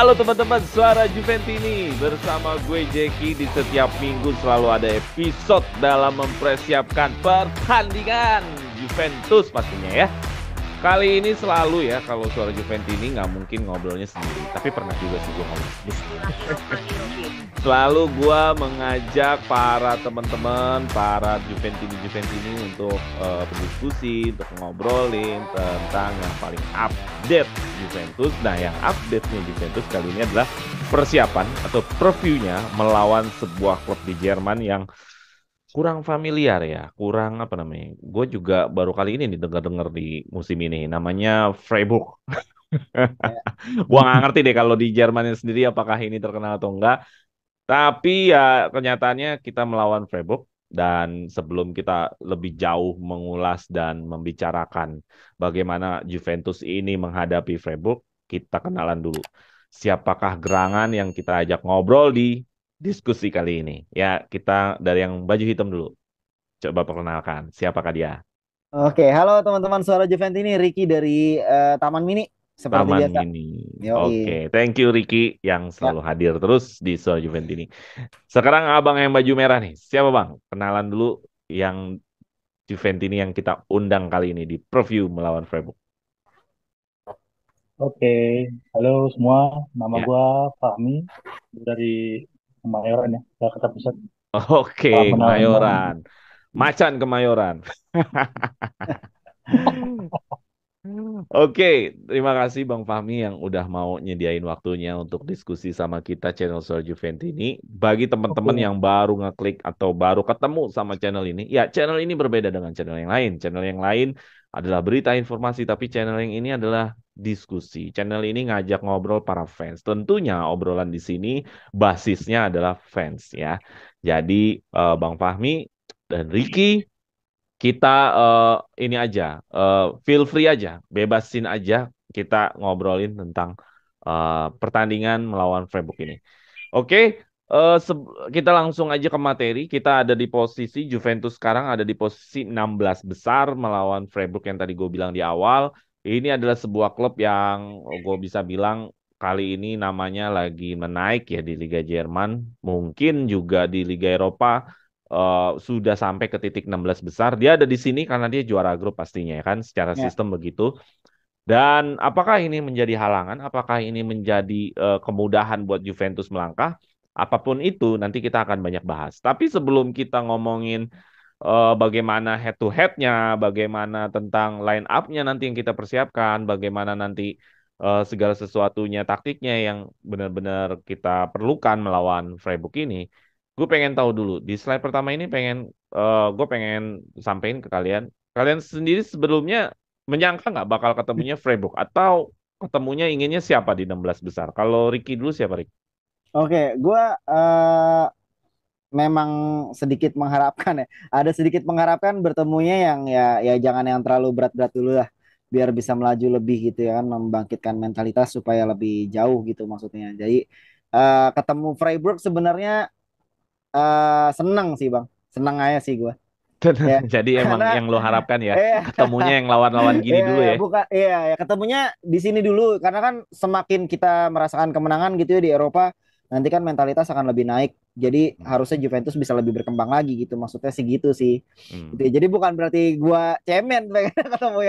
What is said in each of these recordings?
Halo teman-teman, Suara Juventini bersama gue Jeki. Di setiap minggu selalu ada episode dalam mempersiapkan pertandingan Juventus pastinya ya. Kali ini selalu ya, kalau Suara Juventini nggak mungkin ngobrolnya sendiri, tapi pernah juga sih gue ngobrol sendiri. Selalu gue mengajak para teman-teman, para Juventini untuk berdiskusi, untuk ngobrolin tentang yang paling update Juventus. Nah, yang update-nya Juventus kali ini adalah persiapan atau previewnya melawan sebuah klub di Jerman yang kurang familiar ya, kurang apa namanya. Gue juga baru kali ini nih dengar-dengar di musim ini, namanya Freiburg. Ya. Gua nggak ngerti deh kalau di Jerman sendiri apakah ini terkenal atau enggak. Tapi ya kenyataannya kita melawan Freiburg, dan sebelum kita lebih jauh mengulas dan membicarakan bagaimana Juventus ini menghadapi Freiburg, kita kenalan dulu. Siapakah gerangan yang kita ajak ngobrol di diskusi kali ini? Ya, kita dari yang baju hitam dulu. Coba perkenalkan, siapakah dia? Oke, halo teman-teman Suara Juventini, Ricky dari Taman Mini seperti Taman biasa. Mini. Yoi. Oke, thank you Ricky yang Ya. selalu hadir terus di Suara Juventini. Sekarang abang yang baju merah nih. Siapa bang? Kenalan dulu yang Juventini yang kita undang kali ini di preview melawan Freiburg. Oke, halo semua. Nama Ya. gua Fahmi dari Kemayoran ya, Jakarta Pusat. Oke, Salam kenal semua. Kemayoran. Macan Kemayoran. Oke, terima kasih Bang Fahmi yang udah mau nyediain waktunya untuk diskusi sama kita channel Soal Juventini. Bagi teman-teman Oke, yang baru ngeklik atau baru ketemu sama channel ini, ya channel ini berbeda dengan channel yang lain. Channel yang lain adalah berita informasi, tapi channel yang ini adalah diskusi. Channel ini ngajak ngobrol para fans. Tentunya obrolan di sini basisnya adalah fans ya. Jadi Bang Fahmi dan Ricky, kita ini aja, feel free aja, bebasin aja kita ngobrolin tentang pertandingan melawan Freiburg ini. Oke, kita langsung aja ke materi. Kita ada di posisi Juventus sekarang ada di posisi 16 besar melawan Freiburg yang tadi gue bilang di awal. Ini adalah sebuah klub yang gue bisa bilang kali ini namanya lagi menaik ya di Liga Jerman, mungkin juga di Liga Eropa sudah sampai ke titik 16 besar. Dia ada di sini karena dia juara grup pastinya ya kan, secara Ya. sistem begitu. Dan apakah ini menjadi halangan? Apakah ini menjadi kemudahan buat Juventus melangkah? Apapun itu nanti kita akan banyak bahas. Tapi sebelum kita ngomongin bagaimana head to head-nya, bagaimana tentang line up-nya nanti yang kita persiapkan, bagaimana nanti segala sesuatunya taktiknya yang benar-benar kita perlukan melawan Freiburg ini. Gue pengen tahu dulu di slide pertama ini gue pengen sampein ke kalian. Kalian sendiri sebelumnya menyangka nggak bakal ketemunya Freiburg atau ketemunya inginnya siapa di 16 besar? Kalau Ricky dulu siapa Ricky? Oke, gue memang sedikit mengharapkan ya. Ada sedikit mengharapkan bertemunya yang ya jangan yang terlalu berat-berat dulu lah, biar bisa melaju lebih gitu ya kan, membangkitkan mentalitas supaya lebih jauh gitu maksudnya. Jadi ketemu Freiburg sebenarnya senang sih bang, senang aja sih gue. Ya, Jadi emang karena yang lo harapkan ya eh ketemunya yang lawan-lawan gini iya, dulu ya, ya. bukan, iya, ya ketemunya di sini dulu karena kan semakin kita merasakan kemenangan gitu ya di Eropa, nanti kan mentalitas akan lebih naik. Jadi Hmm. harusnya Juventus bisa lebih berkembang lagi gitu. Maksudnya sih gitu sih. Hmm. Gitu ya. Jadi bukan berarti gua cemen pengen ketemu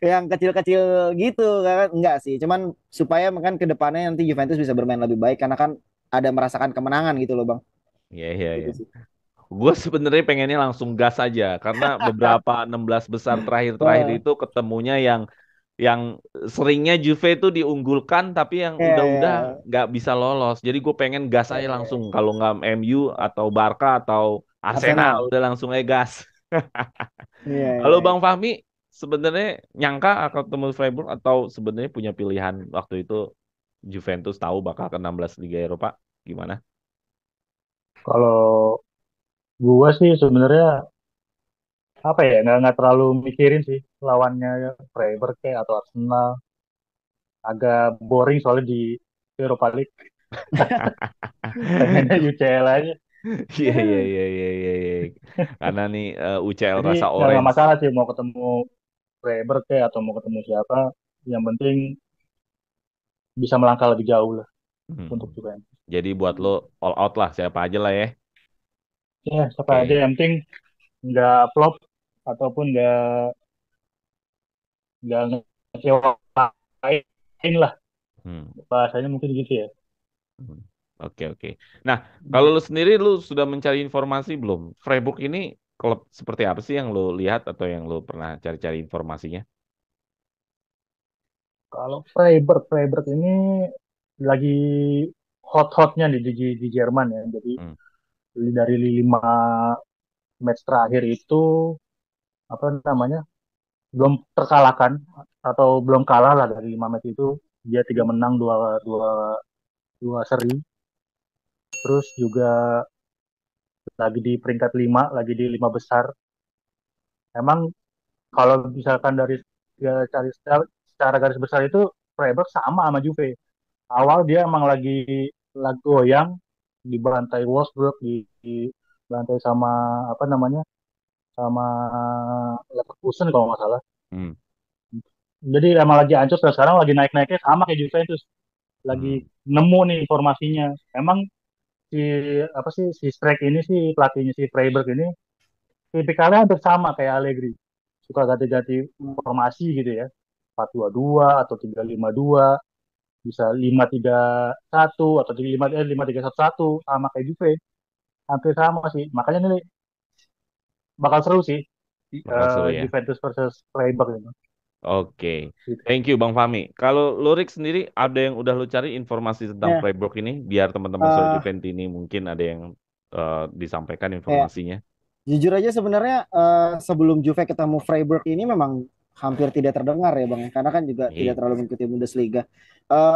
yang kecil-kecil gitu kan. Enggak sih. Cuman supaya kan ke depannya nanti Juventus bisa bermain lebih baik karena kan ada merasakan kemenangan gitu loh, Bang. Iya, iya, Gitu iya. sih. Gue sebenarnya pengennya langsung gas aja karena beberapa 16 besar terakhir-terakhir Wah, itu ketemunya yang seringnya Juve itu diunggulkan tapi yang iya, udah-udah iya, nggak bisa lolos. Jadi gue pengen gas iya, aja iya, langsung, iya. kalau nggak MU atau Barca atau Arsenal Arsenal. udah langsung aja gas. Iya, Halo iya, Bang iya. Fahmi, sebenarnya nyangka akan ketemu Freiburg atau sebenarnya punya pilihan waktu itu Juventus tahu bakal ke 16 Liga Eropa gimana? kalau gua sih sebenarnya apa ya, nggak terlalu mikirin sih lawannya Freiburg kayak atau Arsenal. Agak boring soalnya di Europa League. Pengennya UCL aja. Iya, iya, iya, iya, iya, iya. Karena nih UCL Jadi rasa nggak orange. masalah sih mau ketemu Freiburg kayak atau mau ketemu siapa. Yang penting bisa melangkah lebih jauh lah. untuk Hmm. Juventus. Jadi buat lo all out lah siapa aja lah ya. Ya, siapa aja Oke. yang penting nggak flop ataupun nggak ngecewain lah, Hmm. bahasanya mungkin gitu ya. Hmm. Oke, oke. Nah, kalau lu sendiri lu sudah mencari informasi belum? Freiburg ini klub seperti apa sih yang lu lihat atau yang lu pernah cari-cari informasinya? Kalau Freiburg ini lagi hot-hotnya di Jerman ya. Jadi Hmm. dari 5 match terakhir itu apa namanya belum terkalahkan atau belum kalah lah dari 5 match itu. Dia 3 menang, dua dua seri. Terus juga lagi di peringkat 5, lagi di 5 besar. Emang kalau misalkan dari ya, cari secara garis besar itu Freiburg sama Juve. Awal dia emang lagi goyang, dibantai Wolfsburg, dibantai sama apa namanya sama Leverkusen kalau nggak salah. Hmm. Jadi emang lagi hancur, dan sekarang lagi naik-naiknya sama kayak Juventus, lagi Hmm. nemu nih informasinya. Emang si apa sih si Streck ini, si pelatihnya si Freiburg ini tipikalnya hampir sama kayak Allegri, suka ganti-ganti formasi gitu ya, 4-2-2 atau 3-5-2, bisa 5-3-1 atau 5-3-1-1, sama kayak Juve, hampir sama sih. Makanya ini bakal seru sih, Bakal seru ya. Juventus versus Freiburg ini. Oke. Gitu. Thank you Bang Fahmi. Kalau Lurik sendiri ada yang udah lu cari informasi tentang Ya, Freiburg ini biar teman-teman Soal eh, Juventus ini mungkin ada yang disampaikan ya, informasinya. jujur aja sebenarnya sebelum Juve ketemu Freiburg ini memang hampir tidak terdengar ya Bang, karena kan juga tidak Iya. terlalu mengikuti Bundesliga.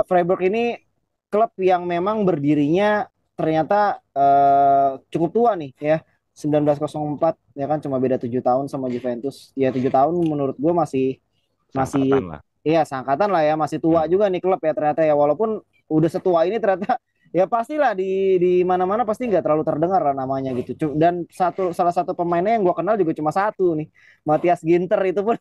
Freiburg ini klub yang memang berdirinya ternyata cukup tua nih ya, 1904 ya kan, cuma beda 7 tahun sama Juventus. Ya 7 tahun menurut gue masih Sangkatan masih lah. iya seangkatan lah ya, masih tua Hmm. juga nih klub ya ternyata ya, walaupun udah setua ini ternyata ya pastilah di mana-mana pasti nggak terlalu terdengar lah namanya gitu. Dan salah satu pemainnya yang gue kenal juga cuma satu nih, Matthias Ginter, itu pun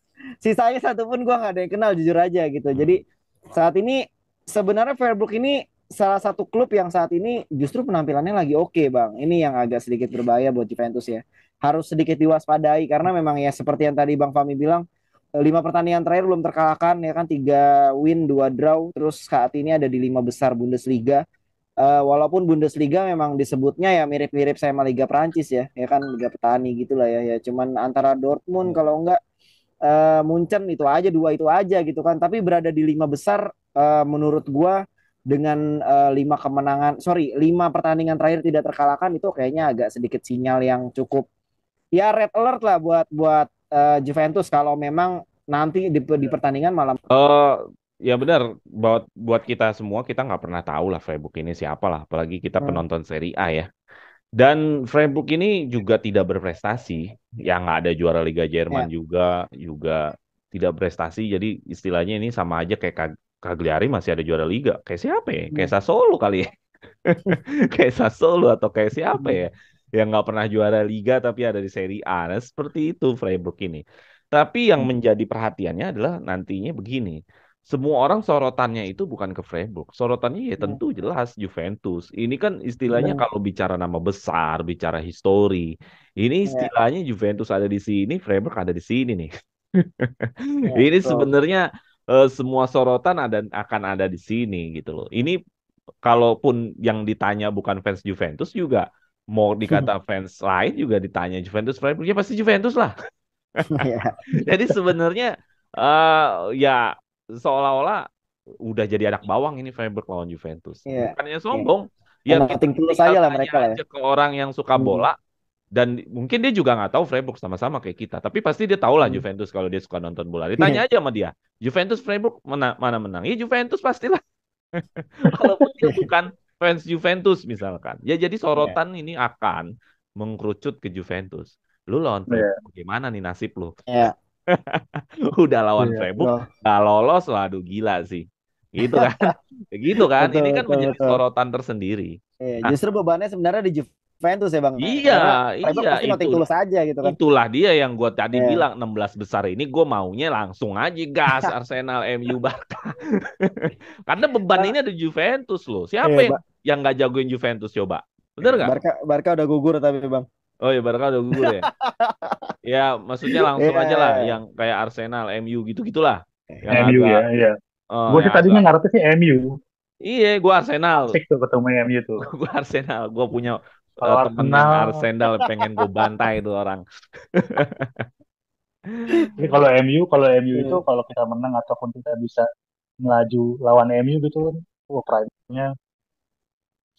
sisanya satu pun gue nggak ada yang kenal jujur aja gitu. Jadi Hmm. saat ini sebenarnya Freiburg ini salah satu klub yang saat ini justru penampilannya lagi oke Bang. Ini yang agak sedikit berbahaya buat Juventus ya. Harus sedikit diwaspadai karena memang ya seperti yang tadi Bang Fami bilang, 5 pertandingan terakhir belum terkalahkan ya kan, 3 win 2 draw, terus saat ini ada di 5 besar Bundesliga. Walaupun Bundesliga memang disebutnya ya mirip-mirip sama Liga Prancis ya kan, Liga Petani gitulah ya, ya cuman antara Dortmund kalau enggak Munchen, itu aja, dua itu aja gitu kan, tapi berada di 5 besar. Menurut gua dengan 5 kemenangan, sorry, 5 pertandingan terakhir tidak terkalahkan, itu kayaknya agak sedikit sinyal yang cukup ya red alert lah buat buat Juventus kalau memang nanti di pertandingan malam. Eh, ya benar, buat kita semua kita nggak pernah tahu lah Freiburg ini siapa lah, apalagi kita Hmm, penonton Serie A ya. Dan Freiburg ini juga tidak berprestasi, yang nggak ada juara Liga Jerman ya. juga tidak berprestasi. Jadi istilahnya ini sama aja kayak Cagliari masih ada juara Liga. Kayak siapa ya? Kayak Hmm, Sassuolo kali ya. Kayak Sassuolo atau kayak siapa ya? hmm, Yang nggak pernah juara Liga tapi ada di Serie A. Nah, seperti itu Freiburg ini. Tapi yang hmm, menjadi perhatiannya adalah nantinya begini. Semua orang sorotannya itu bukan ke Freiburg. Sorotannya ya hmm. tentu jelas Juventus. Ini kan istilahnya Benar. kalau bicara nama besar, bicara histori. Ini Ya, istilahnya Juventus ada di sini, Freiburg ada di sini nih. ya, Ini betul. sebenarnya semua sorotan akan ada di sini gitu loh. Ini kalaupun yang ditanya bukan fans Juventus juga, mau dikata fans lain juga ditanya Juventus Freiburg, ya pasti Juventus lah. Ya, Jadi sebenarnya eh ya seolah-olah udah jadi anak bawang ini Freiburg lawan Juventus. ya, Bukannya ya. sombong, ya And kita nothing tulus tinggal aja lah tanya mereka lah ya. aja ke orang yang suka Hmm, bola dan mungkin dia juga nggak tahu Freiburg sama-sama kayak kita. Tapi pasti dia tahu lah hmm. Juventus kalau dia suka nonton bola. Ditanya aja sama dia, Juventus Freiburg mana menang? Ya Juventus pastilah. Walaupun dia bukan fans Juventus misalkan. Ya jadi Ya, sorotan ini akan mengkerucut ke Juventus. Lu lawan Freiburg Iya, bagaimana nih nasib lu? ya, Udah lawan iya. Freiburg betul. nggak lolos, waduh gila sih. Gitu kan? Ya gitu kan? Betul, Ini kan betul, menjadi betul. sorotan tersendiri. Ya, Nah, justru bebannya sebenarnya di Juve. Juventus ya Bang. Iya, Karena Freiburg iya pasti nothing tulus aja gitu kan. itulah dia yang gue tadi Iya. bilang 16 besar ini gue maunya langsung aja gas Arsenal, MU, Barca. Karena beban ini ada Juventus loh. Siapa Iya, yang nggak jagoin Juventus coba? Bener nggak? Barca udah gugur tapi Bang. Oh ya Barca udah gugur ya. Ya maksudnya langsung Iya. aja lah yang kayak Arsenal, MU gitu-gitulah. Yang MU agak ya, iya. Gue sih yang tadinya agak ngarepnya sih MU. iya gue Arsenal. Asik tuh ketemu MU tuh. Gue Arsenal. Gue punya Kalau temen yang Arsenal, Arsenal pengen gue bantai itu orang. jadi kalau MU itu Iya. kalau kita menang ataupun kita bisa melaju lawan MU gitu, wah pride-nya.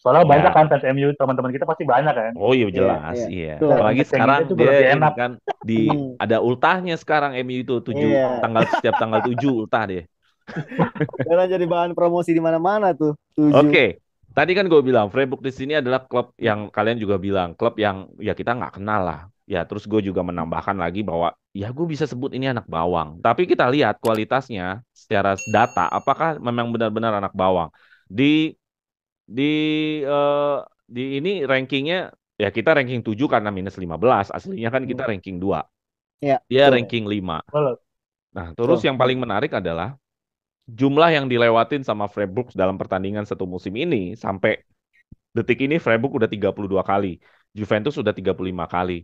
Soalnya banyak kan Ya. fans MU, teman-teman kita pasti banyak kan. Oh iya Iya, jelas, iya. iya. Betul. Cara Apalagi sekarang ngecenginnya juga dia lebih ini enak. kan Hmm. ada ultahnya sekarang MU itu Iya. setiap tanggal 7 ultah deh. Karena jadi bahan promosi di mana-mana tuh. 7. Oke. Tadi kan gue bilang Freiburg di sini adalah klub yang kalian juga bilang klub yang ya kita nggak kenal lah. Ya terus gue juga menambahkan lagi bahwa ya gue bisa sebut ini anak bawang. Tapi kita lihat kualitasnya secara data apakah memang benar-benar anak bawang. Di di eh, di ini rankingnya ya kita ranking 7 karena minus 15. Aslinya kan kita ranking 2. Iya, Dia betul. ranking 5. Kalau Nah, terus Betul. yang paling menarik adalah jumlah yang dilewatin sama Freiburg dalam pertandingan satu musim ini sampai detik ini Freiburg udah 32 kali. Juventus udah 35 kali.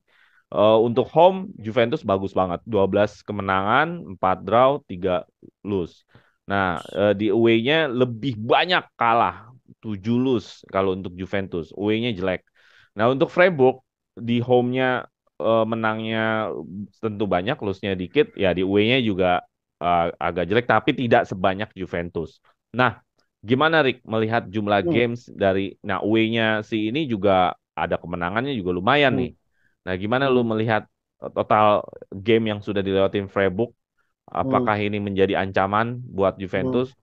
Untuk home Juventus bagus banget. 12 kemenangan, 4 draw, 3 lose. Nah, di away-nya lebih banyak kalah. 7 lose kalau untuk Juventus. Away-nya jelek. Nah, untuk Freiburg di home-nya menangnya tentu banyak, lose-nya dikit. Ya di away-nya juga agak jelek tapi tidak sebanyak Juventus. Nah, gimana Rick melihat jumlah Hmm. games dari away-nya si ini juga ada kemenangannya juga lumayan Hmm. nih. Nah, gimana lu melihat total game yang sudah dilewatin Freiburg? Hmm. Apakah ini menjadi ancaman buat Juventus?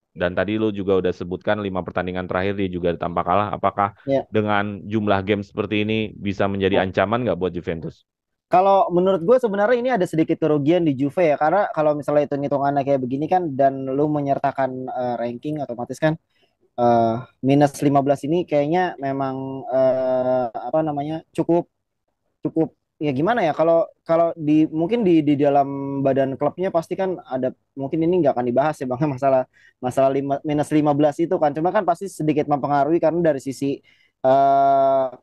Dan tadi lu juga udah sebutkan 5 pertandingan terakhir dia juga tanpa kalah. Apakah Ya. dengan jumlah game seperti ini bisa menjadi ancaman nggak buat Juventus? Kalau menurut gue sebenarnya ini ada sedikit kerugian di Juve ya, karena kalau misalnya hitung-hitungannya kayak begini kan dan lu menyertakan ranking otomatis kan minus 15 ini kayaknya memang apa namanya cukup cukup ya gimana ya, kalau kalau di mungkin di dalam badan klubnya pasti kan ada, mungkin ini nggak akan dibahas ya Bang, masalah masalah minus 15 itu kan, cuma kan pasti sedikit mempengaruhi karena dari sisi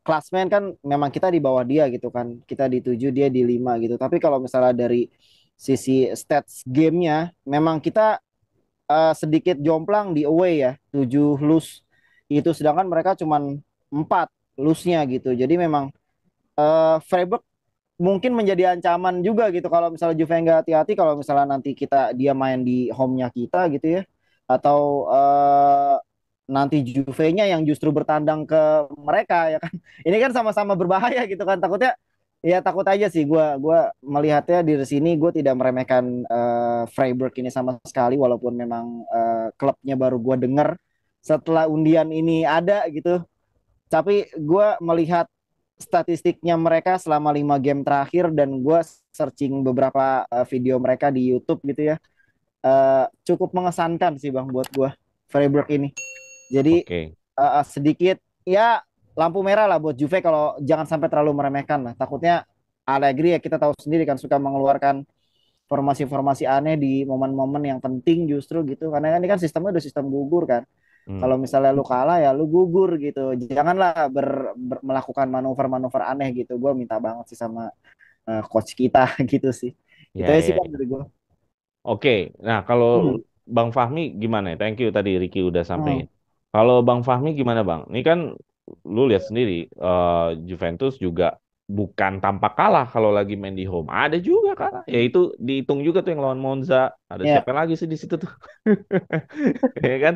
klasmen kan memang kita di bawah dia gitu kan, kita di 7 dia di 5 gitu, tapi kalau misalnya dari sisi stats gamenya memang kita sedikit jomplang di away ya, 7 lose itu, sedangkan mereka cuman 4 lose-nya gitu, jadi memang Freiburg mungkin menjadi ancaman juga gitu kalau misalnya Juve nggak hati-hati, kalau misalnya nanti dia main di home-nya kita gitu ya, atau nanti Juve-nya yang justru bertandang ke mereka ya kan. Ini kan sama-sama berbahaya gitu kan, takutnya ya, takut aja sih gua melihatnya di sini, gue tidak meremehkan Freiburg ini sama sekali, walaupun memang klubnya baru gue denger setelah undian ini ada gitu, tapi gue melihat statistiknya mereka selama 5 game terakhir dan gue searching beberapa video mereka di YouTube gitu ya, cukup mengesankan sih Bang buat gue Freiburg ini. Jadi Oke. sedikit ya lampu merah lah buat Juve, kalau jangan sampai terlalu meremehkan lah. Takutnya Allegri ya kita tahu sendiri kan suka mengeluarkan formasi-formasi aneh di momen-momen yang penting justru gitu. Karena ini kan sistemnya udah sistem gugur kan. Kalau misalnya lu kalah ya lu gugur gitu. Janganlah melakukan manuver-manuver aneh gitu. Gue minta banget sih sama coach kita gitu sih. Itu Ya, aja sih ya, Bang ya. dari gue. Oke, nah kalau Hmm. Bang Fahmi gimana ya? Thank you tadi Ricky udah Hmm. sampein. Kalau Bang Fahmi gimana Bang? Ini kan lu lihat sendiri Juventus juga bukan tanpa kalah kalau lagi main di home. Ada juga kalah. Ya itu dihitung juga tuh yang lawan Monza. Ada Ya. siapa lagi sih di situ tuh? Ya kan?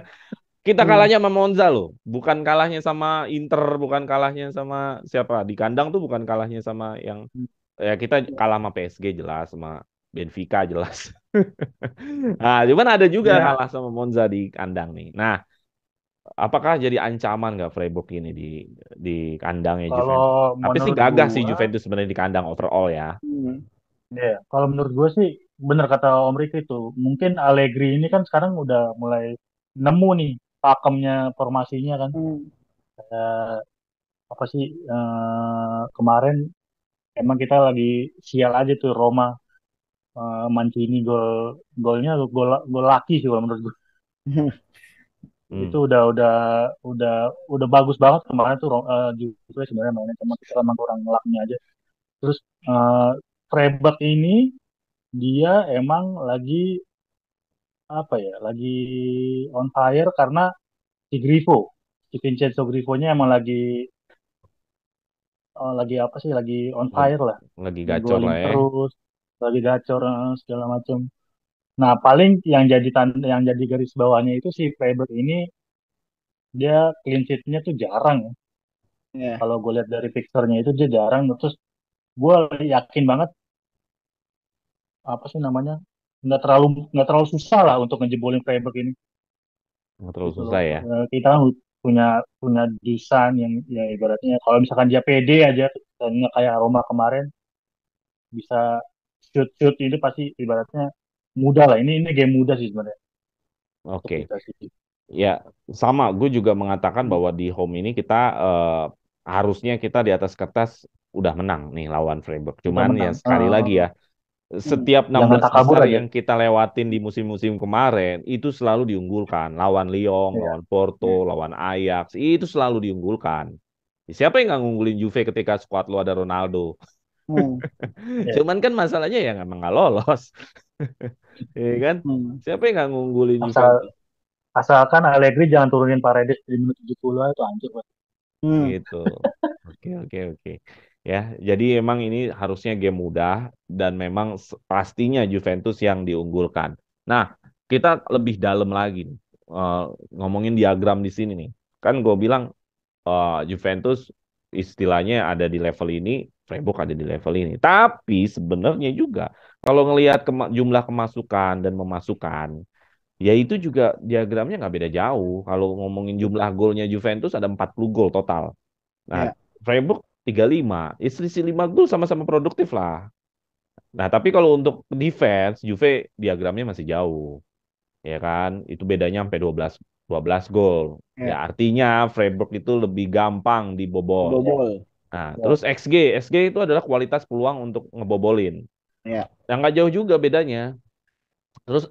Kita Hmm. kalahnya sama Monza loh. Bukan kalahnya sama Inter, bukan kalahnya sama siapa. Di kandang tuh bukan kalahnya sama yang ya kita kalah sama PSG jelas, sama Benfica jelas. Nah, cuman ada juga ya kalah sama Monza di kandang nih. Nah, apakah jadi ancaman nggak Freiburg ini di kandangnya kalau Juventus? Tapi sih menurut gagah sih gua, Juventus sebenarnya di kandang overall ya. Hmm. ya kalau menurut gua sih bener kata Om Riki itu. Mungkin Allegri ini kan sekarang udah mulai nemu nih pakemnya formasinya kan. Hmm. apa sih kemarin emang kita lagi sial aja tuh Roma, Mancini golnya gol laki sih kalau menurut gue. Hmm. Itu udah udah bagus banget kemarin tuh Juve sebenarnya mainnya, cuma kita emang kurang lucknya aja. Terus eh Freiburg ini dia emang lagi apa ya, lagi on fire karena si Grifo, si Vincenzo Grifonya emang lagi apa sih, lagi on Lagi, fire lah, lagi gacor ngegolin lah ya. terus, lagi gacor segala macam. Nah paling yang jadi garis bawahnya itu si Freiburg ini, dia clean sheet-nya tuh jarang ya. Ya. Kalau gue lihat dari fixernya itu dia jarang. Terus gue yakin banget apa sih namanya, nggak terlalu susah lah untuk ngejebolin Freiburg ini Nggak terlalu gitu loh. susah ya. Kita kan punya punya Dusan yang ya ibaratnya kalau misalkan dia pede aja, dan nggak kayak Roma kemarin bisa shoot shoot itu pasti ibaratnya mudah lah. Ini game mudah sih sebenarnya untuk Oke. kita sih. Ya, sama. Gue juga mengatakan Hmm. bahwa di home ini kita harusnya kita di atas kertas udah menang nih lawan Freiburg. Udah Cuman ya menang. sekali lagi ya, Hmm. setiap Jangan 16 takabur besar aja. yang kita lewatin di musim-musim kemarin itu selalu diunggulkan. Lawan Lyon, Iya. lawan Porto, Iya. lawan Ajax, itu selalu diunggulkan. Siapa yang nggak ngunggulin Juve ketika skuad lu ada Ronaldo? Hmm. Iya. Cuman kan masalahnya ya emang nggak lolos. Iya kan? Hmm. Siapa yang nggak ngunggulin Asal Juventus? asalkan Allegri jangan turunin Paredes di menit 70 itu hancur, Pak. Hmm. Gitu. Oke, oke, oke. Ya, jadi emang ini harusnya game mudah dan memang pastinya Juventus yang diunggulkan. Nah, kita lebih dalam lagi nih. Eh, ngomongin diagram di sini nih. Kan gue bilang Juventus istilahnya ada di level ini, Freiburg ada di level ini. Tapi sebenarnya juga kalau ngelihat jumlah kemasukan dan memasukkan, ya itu juga diagramnya nggak beda jauh. Kalau ngomongin jumlah golnya Juventus ada 40 gol total. Nah, Ya. Freiburg 35. Ya, selisih 5 gol sama-sama produktif lah. Nah, tapi kalau untuk defense, Juve diagramnya masih jauh. Ya kan? Itu bedanya sampai 12 gol. Ya Ya. artinya Freiburg itu lebih gampang dibobol. Bobol. Nah, Ya. terus XG itu adalah kualitas peluang untuk ngebobolin. Ya. Yang nggak jauh juga bedanya. Terus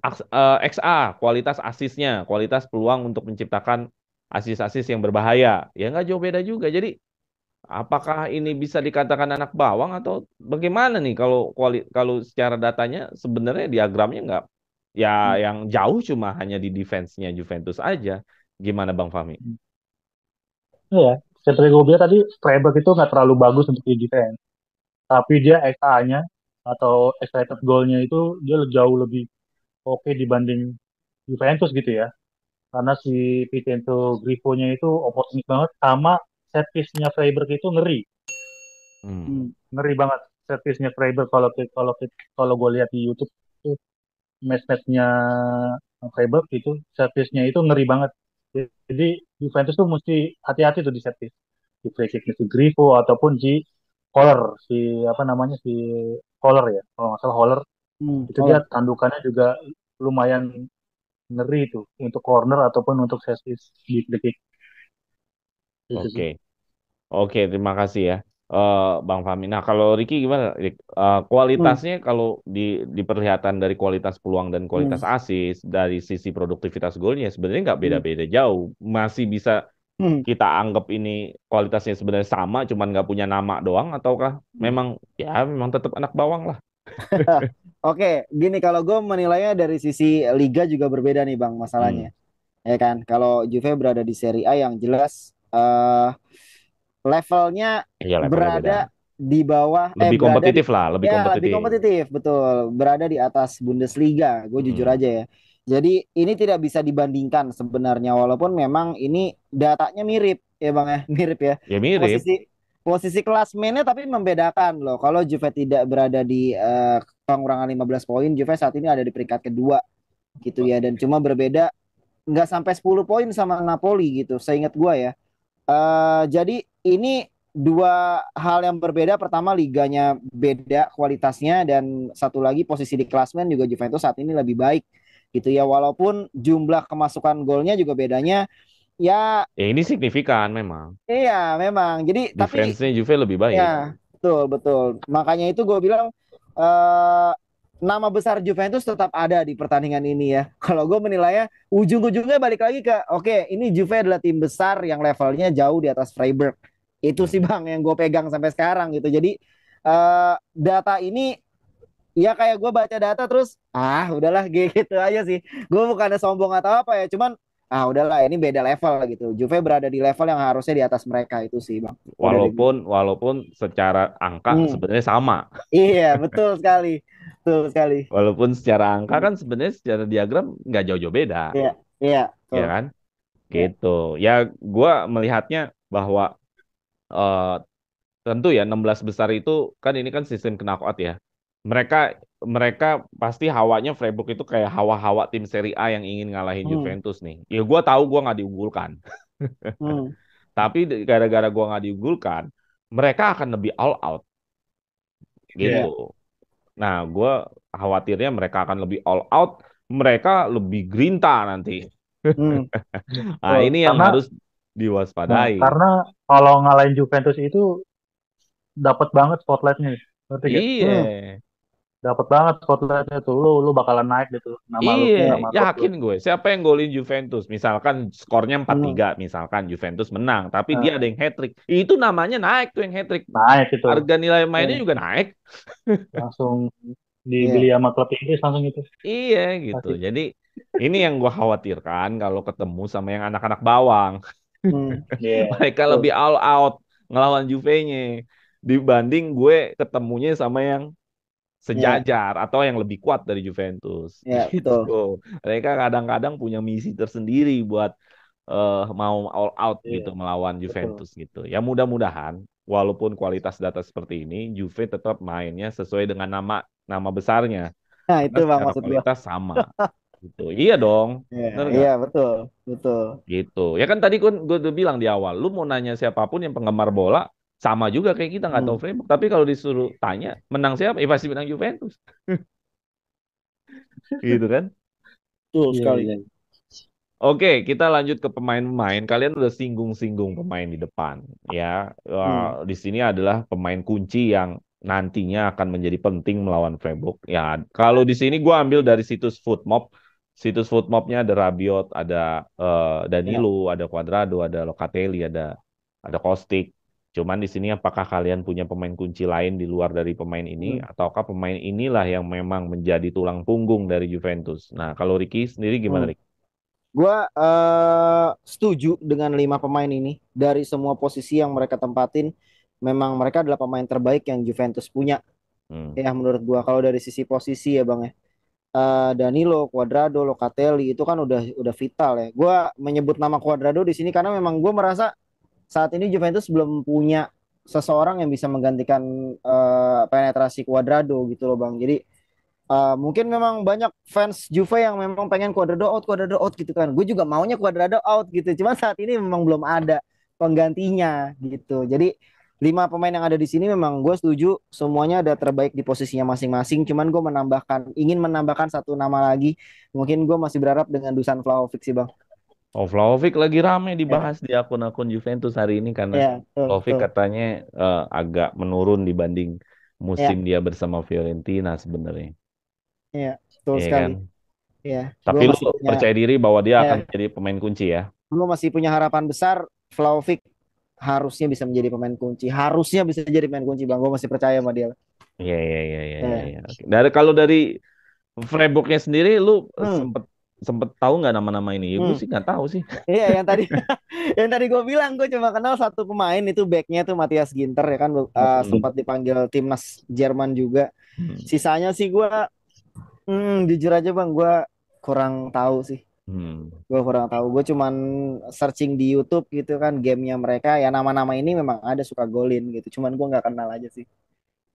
XA, kualitas asisnya, kualitas peluang untuk menciptakan asis-asis yang berbahaya. Ya nggak jauh beda juga. Jadi apakah ini bisa dikatakan anak bawang atau bagaimana nih kalau kalau secara datanya sebenarnya diagramnya nggak, ya Hmm. yang jauh cuma hanya di defense-nya Juventus aja. Gimana Bang Fahmi? Iya, seperti gue bilang tadi, Freiburg itu nggak terlalu bagus untuk di defense. Tapi dia XA-nya atau expected goal-nya itu dia jauh lebih oke dibanding Juventus gitu ya. Karena si Vincenzo Grifo-nya itu oportunis banget, sama set piece-nya Freiburg itu ngeri. Hmm. Hmm. Ngeri banget set piece-nya Freiburg. Kalau gue lihat di YouTube tuh match-matchnya Freiburg itu set piece-nya itu ngeri banget. Jadi Juventus tuh mesti hati-hati tuh di set piece. Di free kick si Grifo ataupun si Holler, si apa namanya, si Holler ya, kalau nggak salah Holler. Hmm. Itu dia Color. tandukannya juga lumayan ngeri tuh untuk corner ataupun untuk set piece di free kick itu Oke. sih. Oke, terima kasih ya, Bang Fahmi. Nah, kalau Ricky gimana, Rick? Hmm. Kualitasnya kalau diperlihatkan dari kualitas peluang dan kualitas Hmm. asis, dari sisi produktivitas golnya sebenarnya nggak Hmm. beda-beda jauh. Masih bisa Hmm. kita anggap ini kualitasnya sebenarnya sama, cuman nggak punya nama doang, ataukah Hmm. memang ya memang tetap anak bawang lah. Oke, gini kalau gue menilainya dari sisi liga juga berbeda nih Bang Hmm. masalahnya. Ya kan, kalau Juve berada di Serie A yang jelas levelnya Iya, levelnya beda. berada di bawah Lebih berada di kompetitif lah, lebih ya lebih kompetitif. kompetitif, betul, berada di atas Bundesliga, gue jujur Hmm. aja ya. Jadi ini tidak bisa dibandingkan sebenarnya walaupun memang ini datanya mirip ya Bang ya, mirip ya. Ya mirip. Posisi posisi klasmennya tapi membedakan loh. Kalau Juve tidak berada di pengurangan 15 poin, Juve saat ini ada di peringkat kedua gitu ya, dan cuma berbeda nggak sampai 10 poin sama Napoli gitu, seingat gua ya. Jadi ini dua hal yang berbeda. Pertama liganya beda kualitasnya dan satu lagi posisi di klasmen juga Juventus saat ini lebih baik gitu ya. Walaupun jumlah kemasukan golnya juga bedanya ya Ya ini signifikan memang. iya memang. Jadi tapi Defense-nya Juve lebih baik. ya, betul, betul. Makanya itu gue bilang eh nama besar Juventus tetap ada di pertandingan ini ya. Kalau gue menilainya ujung-ujungnya balik lagi ke oke, ini Juve adalah tim besar yang levelnya jauh di atas Freiburg. Itu sih Hmm. Bang yang gue pegang sampai sekarang gitu. Jadi data ini ya kayak gue baca data terus udahlah gitu aja sih. Gue bukannya sombong atau apa ya, cuman udahlah ini beda level gitu. Juve berada di level yang harusnya di atas mereka itu sih Bang. Kalau dari gue. Walaupun secara angka Hmm. sebenarnya sama. Iya, betul sekali. Betul sekali. Walaupun secara angka Hmm. kan sebenarnya secara diagram nggak jauh-jauh beda, Iya, iya, ya betul. kan? Iya. Gitu. Ya, gua melihatnya bahwa eh, tentu ya 16 besar itu kan ini kan sistem knockout ya. Mereka mereka pasti hawanya Freiburg itu kayak hawa-hawa tim Serie A yang ingin ngalahin Hmm. Juventus nih. Ya gua tahu gua nggak diunggulkan. Hmm. Tapi gara-gara gua nggak diunggulkan, mereka akan lebih all out gitu. Iya. Nah, gua khawatirnya mereka akan lebih all out, mereka lebih grinta nanti. Hmm. Nah, Betul. ini yang Karena harus diwaspadai. karena kalau ngalahin Juventus itu dapat banget spotlightnya, ngerti gak? Hmm. Iya, Dapat banget spotlightnya tuh, lu bakalan naik gitu, iya, Iya. nama klub lu. yakin gue. Siapa yang golin Juventus? Misalkan skornya empat Hmm. tiga, misalkan Juventus menang, tapi dia Nah, ada yang hat-trick. Itu namanya naik tuh yang hat-trick. naik itu, Harga nilai mainnya Iya. juga naik. langsung dibeli Iya. sama klub Inggris langsung itu Iya, gitu. pasti. Jadi ini yang gue khawatirkan kalau ketemu sama yang anak-anak bawang. Hmm. Iya, Mereka lebih Betul. all out ngelawan Juve-nya dibanding gue ketemunya sama yang Iya. sejajar atau yang lebih kuat dari Juventus Iya, gitu. betul. Mereka kadang-kadang punya misi tersendiri buat mau all out iya, gitu melawan Betul. Juventus gitu. Ya mudah-mudahan walaupun kualitas data seperti ini, Juve tetap mainnya sesuai dengan nama nama besarnya Nah, karena itu Bang secara maksud gua. kualitas sama gitu. Iya dong, Iya, bener iya, nggak? betul. Betul. Gitu. Ya kan tadi kan gue udah bilang di awal, lu mau nanya siapapun yang penggemar bola, sama juga kayak kita nggak tahu Hmm. Freiburg. Tapi kalau disuruh tanya, menang siapa? Ya pasti menang Juventus. Gitu kan? Betul iya, sekali. iya. Oke, kita lanjut ke pemain-pemain. Kalian udah singgung-singgung pemain di depan, ya. Hmm. Di sini adalah pemain kunci yang nantinya akan menjadi penting melawan Freiburg. Ya, kalau di sini gue ambil dari situs Footmob. Situs Footmobnya ada Rabiot, ada Iya. Danilo, ada Cuadrado, ada Locatelli, ada Kostic. Cuman di sini apakah kalian punya pemain kunci lain di luar dari pemain ini, Hmm. ataukah pemain inilah yang memang menjadi tulang punggung dari Juventus? Nah, kalau Ricky sendiri gimana, Hmm. Ricky? Gua setuju dengan 5 pemain ini dari semua posisi yang mereka tempatin. Memang mereka adalah pemain terbaik yang Juventus punya. Hmm. Ya menurut gua kalau dari sisi posisi ya Bang ya. Danilo, Cuadrado, Locatelli itu kan udah vital ya. Gua menyebut nama Cuadrado di sini karena memang gua merasa saat ini Juventus belum punya seseorang yang bisa menggantikan penetrasi Cuadrado gitu loh Bang. Jadi mungkin memang banyak fans Juve yang memang pengen Cuadrado out gitu kan. Gue juga maunya Cuadrado out gitu. Cuman saat ini memang belum ada penggantinya gitu. Jadi 5 pemain yang ada di sini memang gue setuju semuanya ada terbaik di posisinya masing-masing. Cuman gue ingin menambahkan satu nama lagi. Mungkin gue masih berharap dengan Dusan Vlahovic sih bang. Oh, Vlahovic lagi rame Ya, dibahas di akun-akun Juventus hari ini karena ya, betul, Vlahovic betul. katanya agak menurun dibanding musim Ya, dia bersama Fiorentina sebenarnya. ya, betul Iya sekali. kan? Ya, Tapi lu percaya diri bahwa dia akan jadi pemain kunci ya? gue masih punya harapan besar. Vlahovic harusnya bisa menjadi pemain kunci. Harusnya bisa jadi pemain kunci, Bang. Gue masih percaya sama dia. Iya, iya, iya, iya, iya. Ya. Iya. Oke. Kalau dari Freiburgnya sendiri, lu Hmm, sempet sempet tahu nggak nama-nama ini? Ya, gue hmm. sih nggak tahu sih. Iya, yang tadi yang tadi gue bilang gue cuma kenal satu pemain itu backnya tuh Matthias Ginter ya kan Hmm. sempat dipanggil timnas Jerman juga. Hmm. Sisanya sih gue jujur aja bang gue kurang tahu sih. Hmm. Gue kurang tahu. Gue cuman searching di YouTube gitu kan gamenya mereka ya nama-nama ini memang ada suka golin gitu. Cuman gue nggak kenal aja sih.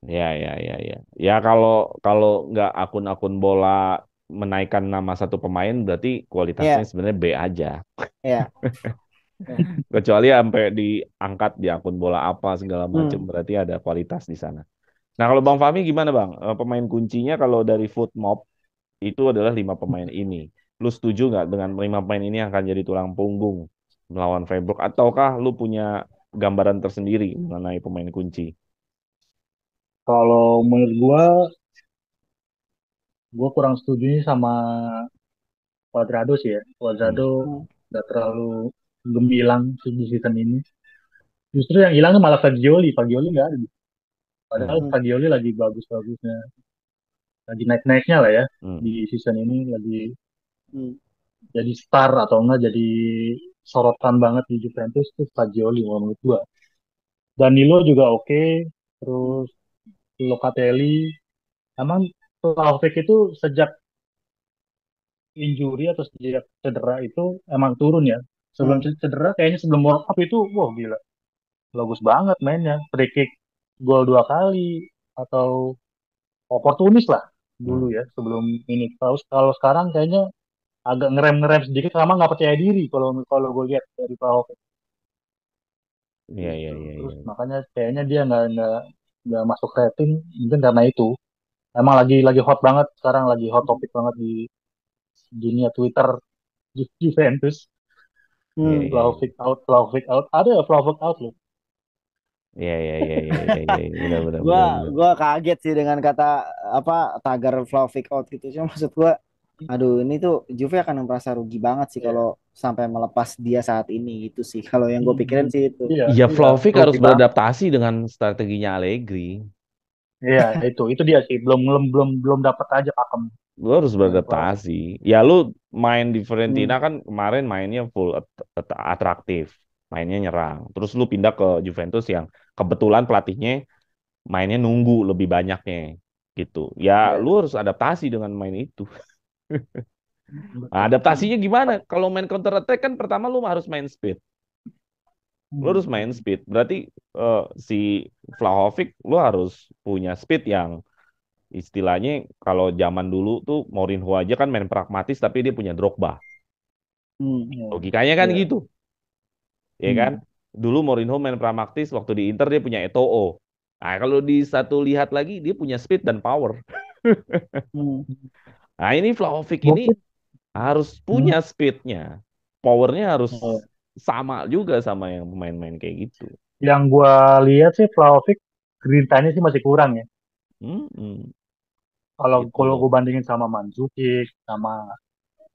Ya, ya, ya, ya. Ya kalau kalau nggak akun-akun bola menaikkan nama satu pemain berarti kualitasnya Ya, sebenarnya B aja. ya. Ya. Kecuali sampai diangkat di akun bola apa segala macam Hmm. berarti ada kualitas di sana. Nah kalau Bang Fahmi gimana Bang? Pemain kuncinya kalau dari Footmob itu adalah 5 pemain ini. Lu setuju nggak dengan 5 pemain ini yang akan jadi tulang punggung melawan Freiburg, ataukah lu punya gambaran tersendiri mengenai pemain kunci? Kalau menurut gua kurang setuju nih sama Cuadrado sih ya. Hmm. Cuadrado Hmm. udah terlalu gemilang di season ini. Justru yang hilang tuh malah Fagioli. Fagioli nggak ada. Padahal Hmm. Hmm. Fagioli lagi bagus-bagusnya, lagi naik-naiknya lah ya Hmm. di season ini, lagi Hmm. jadi star atau enggak jadi sorotan banget di Juventus tuh Fagioli kalau menurut gua. Danilo juga oke, Hmm. terus Locatelli. Emang Vlahovic itu sejak injury atau sejak cedera itu emang turun ya. Sebelum Hmm. cedera kayaknya sebelum World Cup itu wah gila, bagus banget mainnya. Free kick gol 2 kali atau oportunis lah dulu Hmm. ya sebelum ini. Kalau kalau sekarang kayaknya agak ngerem-ngerem sedikit sama nggak percaya diri kalau kalau gue lihat dari Vlahovic Iya, iya, gitu. iya, Terus iya. makanya kayaknya dia nggak masuk rating mungkin karena itu. Emang lagi hot banget sekarang, lagi hot Hmm. topik banget di dunia Twitter Juventus. Iya, Hmm. iya, iya. Vlahovic out, Vlahovic out. Ada ya Vlahovic out loh. Iya, iya, iya, iya, iya, iya, iya. Benar, benar, Gua benar, benar. gua kaget sih dengan kata apa tagar Vlahovic out gitu. Cuma maksud gua, aduh ini tuh Juve akan merasa rugi banget sih kalau Iya, sampai melepas dia saat ini gitu sih. Kalau yang gue pikirin sih itu. iya, Iya, iya, Vlahovic harus rugi banget. beradaptasi dengan strateginya Allegri. Iya, itu dia sih. Belum belum belum belum dapat aja pakem Lu harus dengan Vlahovic. beradaptasi. Ya lu main di Fiorentina Hmm. kan kemarin mainnya full atraktif, mainnya nyerang. Terus lu pindah ke Juventus yang kebetulan pelatihnya mainnya nunggu lebih banyaknya gitu. Ya Iya, lu harus adaptasi dengan main itu. Nah, betul. Hmm. adaptasinya gimana? Kalau main counter attack kan pertama lu harus main speed. Lu Hmm. harus main speed. Berarti si Vlahovic lu harus punya speed yang istilahnya kalau zaman dulu tuh Mourinho aja kan main pragmatis tapi dia punya Drogba. Hmm. Iya, Logikanya kan iya. gitu, ya kan? Hmm. Dulu Mourinho main pragmatis waktu di Inter dia punya Eto'o. Nah, kalau di satu lihat lagi dia punya speed dan power. Hmm. Nah, ini Vlahovic ini Mungkin harus hmm, punya speednya. Powernya harus iya. sama juga sama yang pemain-pemain kayak gitu. Yang gua lihat sih Vlahovic gerintanya sih masih kurang ya. Hmm, Kalau gitu kalau loh. gue bandingin sama Mandzukic, sama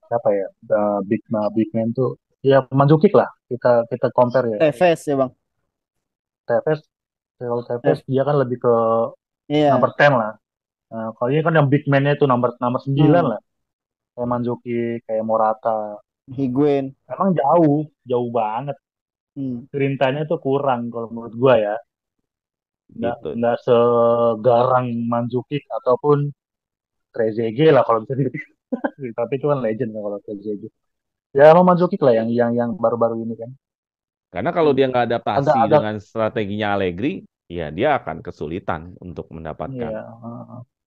siapa ya, big man tuh, ya Mandzukic lah. Kita kita compare ya. Tevez ya bang. Tevez, kalau Tevez Tev. dia kan lebih ke number Iya. 10 lah. Nah, kalau ini kan yang big man-nya itu number number 9 Hmm. lah. Kayak Mandzukic, kayak Morata. Higuain. Emang jauh, jauh banget. Hmm. Gerintanya tuh kurang kalau menurut gua ya. Gitu. Nggak segarang Mandzukic ataupun Trezeguet lah kalau bisa dibilang. Tapi itu kan legend kan kalau Trezeguet. Ya emang Mandzukic lah yang baru-baru ini kan. Karena kalau Hmm. dia nggak adaptasi Agak-agak dengan strateginya Allegri, ya dia akan kesulitan untuk mendapatkan ya.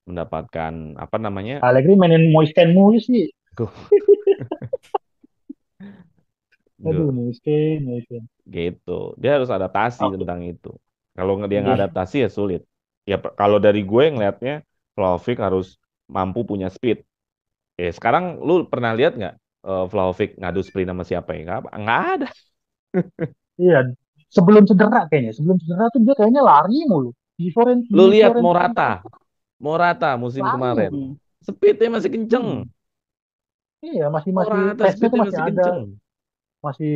mendapatkan apa namanya. Allegri mainin Moisten mulu sih. Aduh, Moisten. Gitu. Dia harus adaptasi Oke. tentang itu. Kalau dia nggak Iya. adaptasi ya sulit. Ya kalau dari gue ngelihatnya Vlahovic harus mampu punya speed. Sekarang lu pernah lihat nggak Vlahovic ngadu sprint sama siapa ya? Nggak ada. Iya, sebelum cedera kayaknya. Sebelum cedera tuh dia kayaknya lari mulu. Lu Di lihat Fiorentina Morata, Morata musim lari kemarin. mulu. Hmm. Speednya masih kenceng. Hmm. Iya, masih masih Morata pace-nya tuh speednya masih masih ada. kenceng. Masih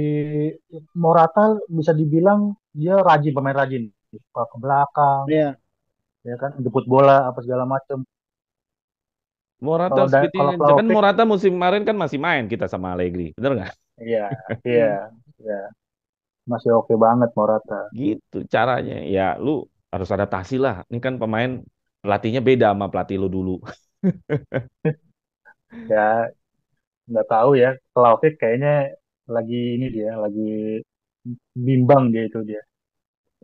Morata bisa dibilang dia rajin, pemain rajin. Suka ke belakang, Iya. ya kan, jemput bola apa segala macam. Morata speednya Kalau kenceng. Kan Vlahovic, Morata musim kemarin kan masih main kita sama Allegri. Bener nggak? iya, iya, Hmm. iya, masih oke banget Morata. Gitu caranya. Ya lu harus adaptasi lah. Ini kan pemain pelatihnya beda sama pelatih lu dulu. Ya nggak tahu ya, Vlahovic kayaknya lagi ini dia, lagi bimbang dia itu dia.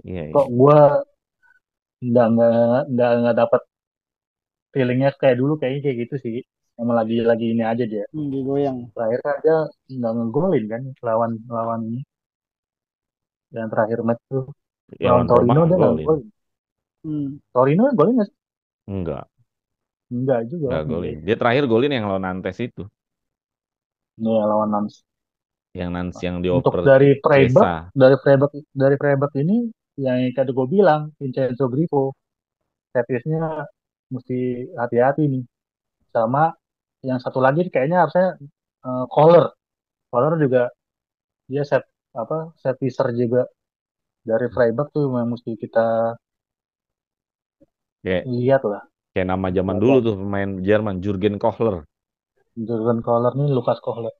Iya, iya. Kok gue nggak dapat feelingnya kayak dulu, kayaknya kayak gitu sih. Emang lagi ini aja dia. Hmm. Digoyang. Terakhir kan dia nggak ngegolin kan lawan lawan ini, yang terakhir match tuh Ya lawan lawan Roma Torino nggak dia nggak golin. ngegolin. Hmm. Torino golin nggak sih? Enggak, Enggak juga. nggak Iya. golin. Dia terakhir golin yang lawan Nantes itu. Nih lawan Nantes. yang Untuk dioper dari Freiburg, Chiesa. dari Freiburg ini yang tadi gue bilang Vincenzo Grifo, servisnya mesti hati-hati nih. Sama yang satu lagi kayaknya harusnya Kohler. Kohler juga dia servicer juga dari Freiburg tuh memang mesti kita Kayak lihat lah. kayak nama zaman dulu Jaga. tuh pemain Jerman Jurgen Kohler. Jurgen Kohler nih Lukas Kohler.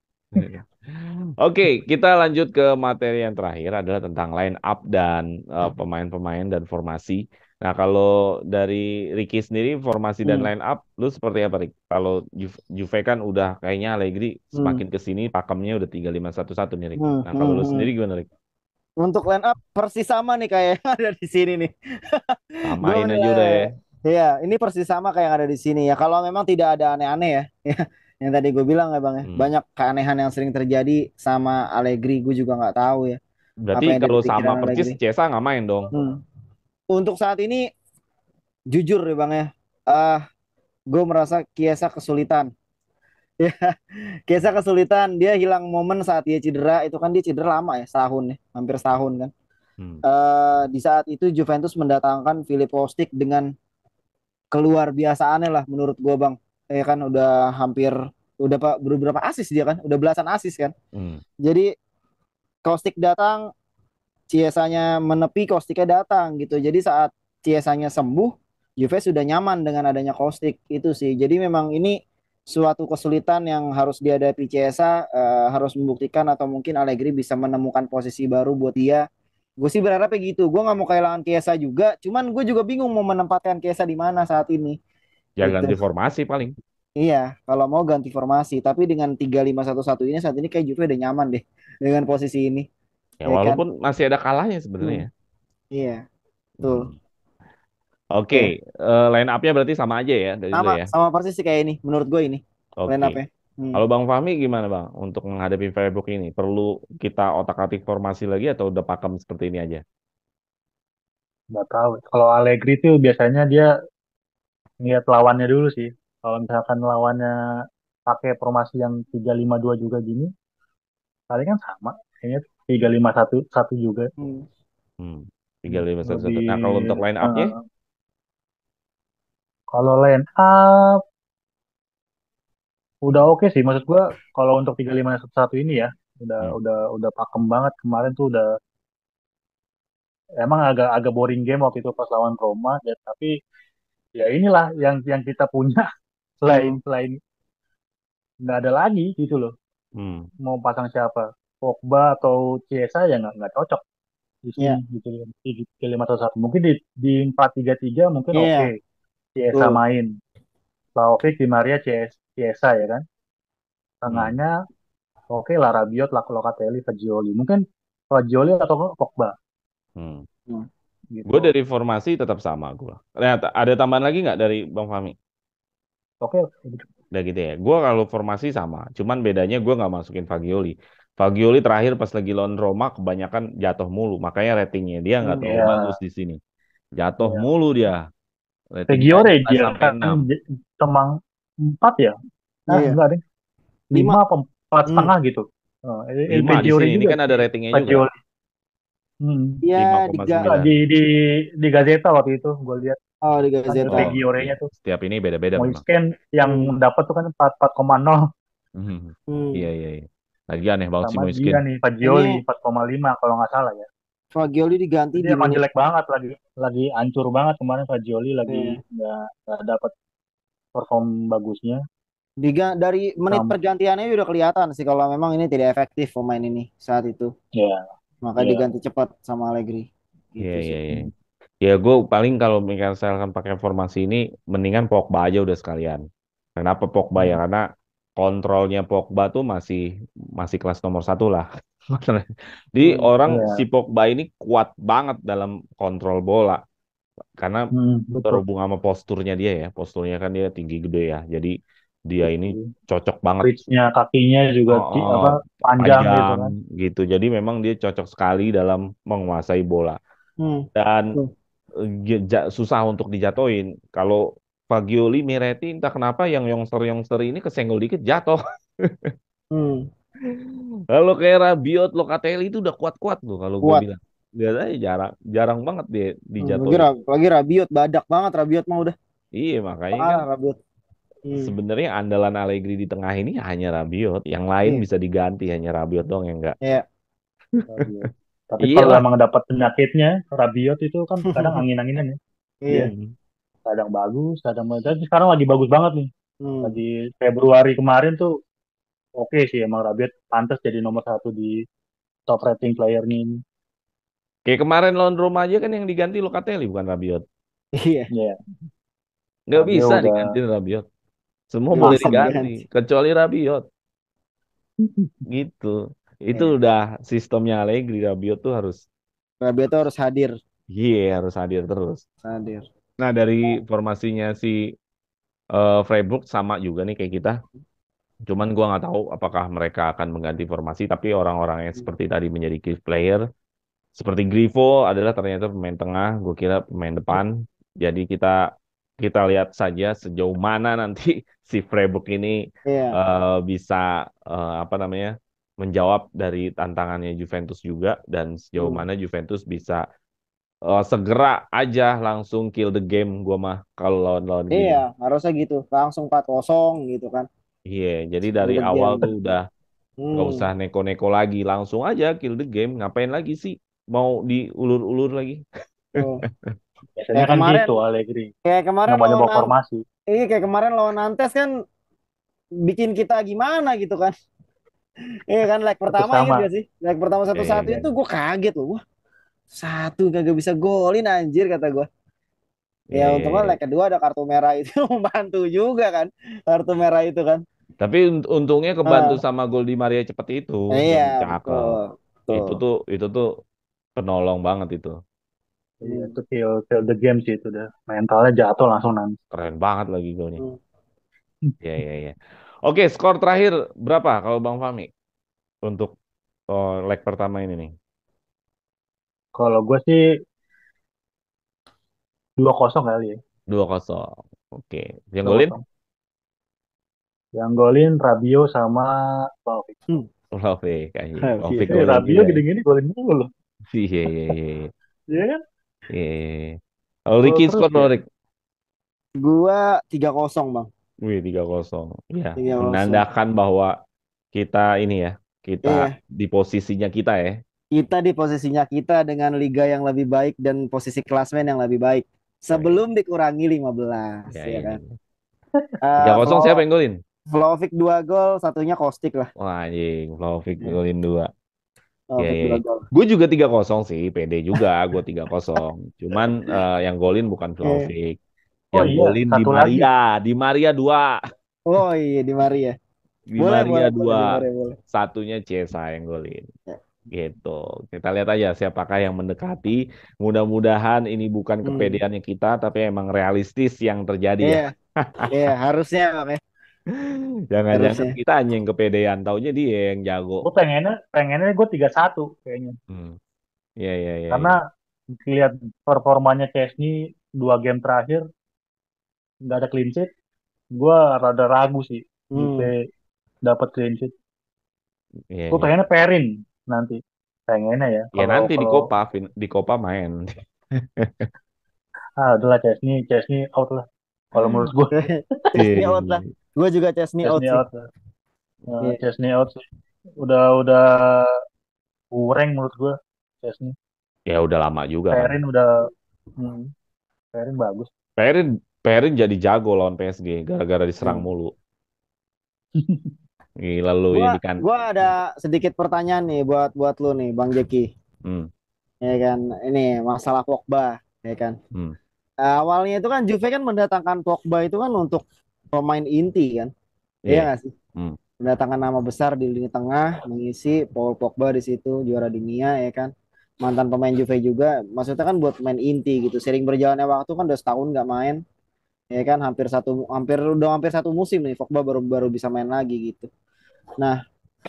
Oke, kita lanjut ke materi yang terakhir adalah tentang line up dan pemain-pemain dan formasi. Nah, kalau dari Ricky sendiri formasi dan Hmm. line up lu seperti apa, Rick? Kalau Juve kan udah kayaknya Allegri semakin ke sini pakemnya udah 3-5-1-1 nih, Rick. Nah, kalau lu sendiri gimana, Rick? Untuk line up persis sama nih kayak yang ada di sini nih. Gue Samain aja udah ya. menilai, ya ini persis sama kayak yang ada di sini ya. Kalau memang tidak ada aneh-aneh ya, ya, yang tadi gue bilang ya bang ya, Hmm. banyak keanehan yang sering terjadi sama Allegri. Gue juga nggak tahu ya apa Berarti yang ada di kalau sama pikiran persis Allegri. Chiesa nggak main dong. Untuk saat ini, jujur ya bang ya, gue merasa Chiesa kesulitan. Ya, Chiesa kesulitan. Dia hilang momen saat dia cedera. Itu kan dia cedera lama ya, setahun ya, hampir setahun kan. Hmm. Di saat itu Juventus mendatangkan Philip Kostic dengan keluar biasaannya lah menurut gua bang. Ya kan udah hampir udah beberapa asis dia kan, udah belasan asis kan. Hmm. Jadi Kostic datang, Chiesanya menepi, Kosticnya datang gitu. Jadi saat Chiesanya sembuh, Juve sudah nyaman dengan adanya Kostic itu sih. Jadi memang ini suatu kesulitan yang harus dihadapi Chiesa, harus membuktikan atau mungkin Allegri bisa menemukan posisi baru buat dia. Gue sih berharapnya gitu. Gue nggak mau kehilangan Chiesa juga. Cuman gue juga bingung mau menempatkan Chiesa di mana saat ini. Ya Gitu. ganti formasi paling. Iya, kalau mau ganti formasi. Tapi dengan 3-5-1-1 ini saat ini kayak Juve udah nyaman deh dengan posisi ini. Ya Ya kan? walaupun masih ada kalahnya sebenarnya. Iya, betul. Hmm. Oke, line up-nya berarti sama aja ya dari lu ya. Sama persis sih kayak ini. Menurut gue ini line Oke. up-nya. Kalau Bang Fahmi gimana Bang untuk menghadapi Freiburg ini? Perlu kita otak-atik formasi lagi atau udah pakem seperti ini aja? Nggak tahu. Kalau Allegri tuh biasanya dia lihat lawannya dulu sih. Kalau misalkan lawannya pakai formasi yang 3-5-2 juga gini, paling kan sama. Kayaknya 3-5-1 juga. Hmm. 3-5-1-1. Lebih Nah, kalau untuk line up-nya? kalau line up udah oke sih. Maksud gua kalau untuk 3-5-1 ini ya udah pakem banget kemarin tuh udah emang agak agak boring game waktu itu pas lawan Roma ya, tapi ya inilah yang kita punya selain nggak ada lagi gitu loh. Mau pasang siapa? Pogba atau Chiesa ya nggak cocok di sini gitu di 5-1. Mungkin di 4-3-3 mungkin oke. Chiesa main. Vlahovic, Di Maria, Chiesa ya kan. Tengahnya oke lah Rabiot, Locatelli, Fagioli. Mungkin Fagioli atau Pogba. Gitu. Gue dari formasi tetap sama gue. Ada tambahan lagi nggak dari Bang Fahmi? Oke. Udah gitu ya. Gue kalau formasi sama. Cuman bedanya gue nggak masukin Fagioli. Fagioli terakhir pas lagi lawan Roma kebanyakan jatuh mulu. Makanya ratingnya dia nggak terlalu bagus di sini. Jatuh mulu dia. Fagioli dia kan cuma 4 ya? Enggak deh. 5 apa 4,5 gitu. 5 di sini. Ini kan ada ratingnya juga. Iya, di Gazeta waktu itu gue lihat. Oh, di Gazeta. Fagioli-nya tuh. Setiap ini beda-beda memang. Moisken yang dapat tuh kan 4,0. Iya. Lagi aneh banget sih Moisken. Dia nih Fagioli 4,5 kalau nggak salah ya. Fagioli diganti dia emang jelek banget lagi hancur banget kemarin Fagioli lagi nggak dapat perform bagusnya. Dari menit pergantiannya udah kelihatan sih kalau memang ini tidak efektif pemain ini saat itu. Maka diganti cepat sama Allegri. Iya. Ya gue paling kalau misalkan pakai formasi ini mendingan Pogba aja udah sekalian. Kenapa Pogba ya? Karena kontrolnya Pogba tuh masih kelas nomor 1 lah. Jadi si Pogba ini kuat banget dalam kontrol bola. Karena berhubung sama posturnya dia ya. Posturnya kan dia tinggi gede ya. Jadi dia ini cocok banget. Reach-nya kakinya juga panjang gitu kan. Gitu. Jadi memang dia cocok sekali dalam menguasai bola. Dan susah untuk dijatuhin. Kalau Fagioli, Miretti entah kenapa yang youngster ini kesenggol dikit jatuh. Kalau kayak Rabiot, Locatelli itu udah kuat-kuat loh kalau gue Kuat. bilang. Gak aja jarang jarang banget dia Lagi, dijatuhin. lagi Rabiot badak banget Rabiot mah udah Iya makanya kan parah Rabiot. sebenarnya andalan Allegri di tengah ini hanya Rabiot. Yang lain Iya. bisa diganti hanya Rabiot dong yang enggak. Iya. Rabiot. Tapi kalau Iyalah. emang dapat penyakitnya, Rabiot itu kan kadang angin-anginan ya. Dia Iya. Hmm. kadang bagus, kadang tapi sekarang lagi bagus banget nih. Hmm. Lagi Februari kemarin tuh oke sih emang Rabiot pantas jadi nomor satu di top rating playernya ini. Kayak kemarin lawan Roma aja kan yang diganti Locatelli bukan Rabiot. Iya. Ya, Nggak dia bisa udah diganti Rabiot. Semua Nggak boleh bisa diganti diganti. kecuali Rabiot. Gitu. Itu Iya. udah sistemnya Allegri. Rabiot tuh harus, Rabiot tuh harus hadir. harus hadir terus. Hadir. Nah dari formasinya si Freiburg sama juga nih kayak kita. Cuman gua nggak tahu apakah mereka akan mengganti formasi. Tapi orang-orang yang seperti tadi menjadi key player. Seperti Grifo adalah ternyata pemain tengah. Gue kira pemain depan. Jadi kita kita lihat saja sejauh mana nanti si Freiburg ini Iya. bisa apa namanya menjawab dari tantangannya Juventus juga dan sejauh Hmm. mana Juventus bisa segera aja langsung kill the game gua mah kalau lawan-lawan gini. Iya, harusnya gitu. Langsung 4-0 gitu kan. Iya, jadi Kill dari the awal game. tuh udah nggak usah Hmm. neko-neko lagi, langsung aja kill the game. Ngapain lagi sih? Mau diulur-ulur lagi? Tuh. biasanya Kayak kan kemarin, gitu Allegri. kayak kemarin lawan Nyoba-nyoba formasi. kayak kemarin lawan Nantes kan bikin kita gimana gitu kan. Iya kan leg Tapi pertama inget sama. gak sih? Leg pertama Ya, satu ya, satu ya. itu gue kaget loh. Wah, satu kagak bisa golin anjir kata gue. Ya Iya, iya, untungnya leg iya. kedua ada kartu merah itu membantu juga kan. Kartu merah itu kan. Tapi untungnya kebantu Ah, sama gol di Maria cepat itu iya yang cakep. betul. Betul. Itu tuh penolong banget itu. Iya, Hmm. itu kill the game sih itu udah. Mentalnya jatuh langsung nanti. Keren banget lagi golnya. Hmm. Iya, iya, iya. Oke, skor terakhir berapa kalau Bang Fahmi untuk leg pertama ini nih? Kalau gue sih 2-0 kali ya. 2-0. Oke. Yang Dua golin? kosong. Yang golin Rabio sama Vlahovic. Hmm. Vlahovic kayaknya. Iya. Vlahovic golin Rabio juga ya. gini-gini golin mulu loh. Iya, iya, iya, iya. Iya kan? Iya, iya, iya. Kalau Gol Ricky terus skor ya. berapa, Rick? Gua 3-0 bang. Wih, 3-0. Ya, 3-0. menandakan bahwa kita ini ya, kita Iya. di posisinya kita ya. Kita di posisinya kita dengan liga yang lebih baik dan posisi klasmen yang lebih baik. Wih, Sebelum dikurangi 15 ya, ya ya, kan. ya. 3-0 siapa yang golin? Vlahovic 2 gol, satunya Kostik lah. Wah, anjing, Vlahovic Ya, golin 2. Ya, Vlahovic ya, 2 ya. gol. Gue juga 3-0 sih, pede juga gue 3-0. Cuman yang golin bukan Eh, Vlahovic. Oh Yang iya, golin Di satu lagi. Maria. Di Maria 2. oh iya di Maria. Di Boleh, Maria boleh, boleh 2. di Maria, boleh. Satunya Cesa yang golin. Ya. Gitu. Kita lihat aja siapakah yang mendekati. Mudah-mudahan ini bukan Hmm. kepedeannya kita, tapi emang realistis yang terjadi ya. Iya, iya harusnya Bang, ya. Jangan-jangan Harusnya. kita hanya yang kepedean, taunya dia yang jago. Gue pengennya gue 3-1 kayaknya. Hmm. Iya, iya, iya, Karena iya. lihat performanya Chesney 2 game terakhir nggak ada clean sheet. Gue rada ragu sih Juve Hmm. dapat clean sheet. Iya, Gue iya. pengennya pairing nanti. Pengennya ya. Ya Kalau nanti kalau Di Copa main. udahlah Chesney out lah. Kalau menurut gue Iya, Chesney iya, out lah. iya. Gue juga Chesney out Chesney sih. out lah. Iya. Chesney out sih. Udah kurang menurut gue Chesney. Ya udah lama juga kan. Pairing udah hmm, pairing bagus. Perin Perin jadi jago lawan PSG gara-gara diserang Hmm. mulu. Gila lu Gua ini kan. gua ada sedikit pertanyaan nih buat buat lu nih Bang Jeki. Hmm, Ya kan, ini masalah Pogba, ya kan. hmm, Awalnya itu kan Juve kan mendatangkan Pogba itu kan untuk pemain inti kan. Iya iya. nggak sih? Hmm, Mendatangkan nama besar di lini tengah, mengisi Paul Pogba di situ juara dunia ya kan. Mantan pemain Juve juga, maksudnya kan buat pemain inti gitu. Sering berjalannya waktu kan udah setahun nggak main, ya kan hampir satu musim nih Pogba baru baru bisa main lagi gitu. Nah,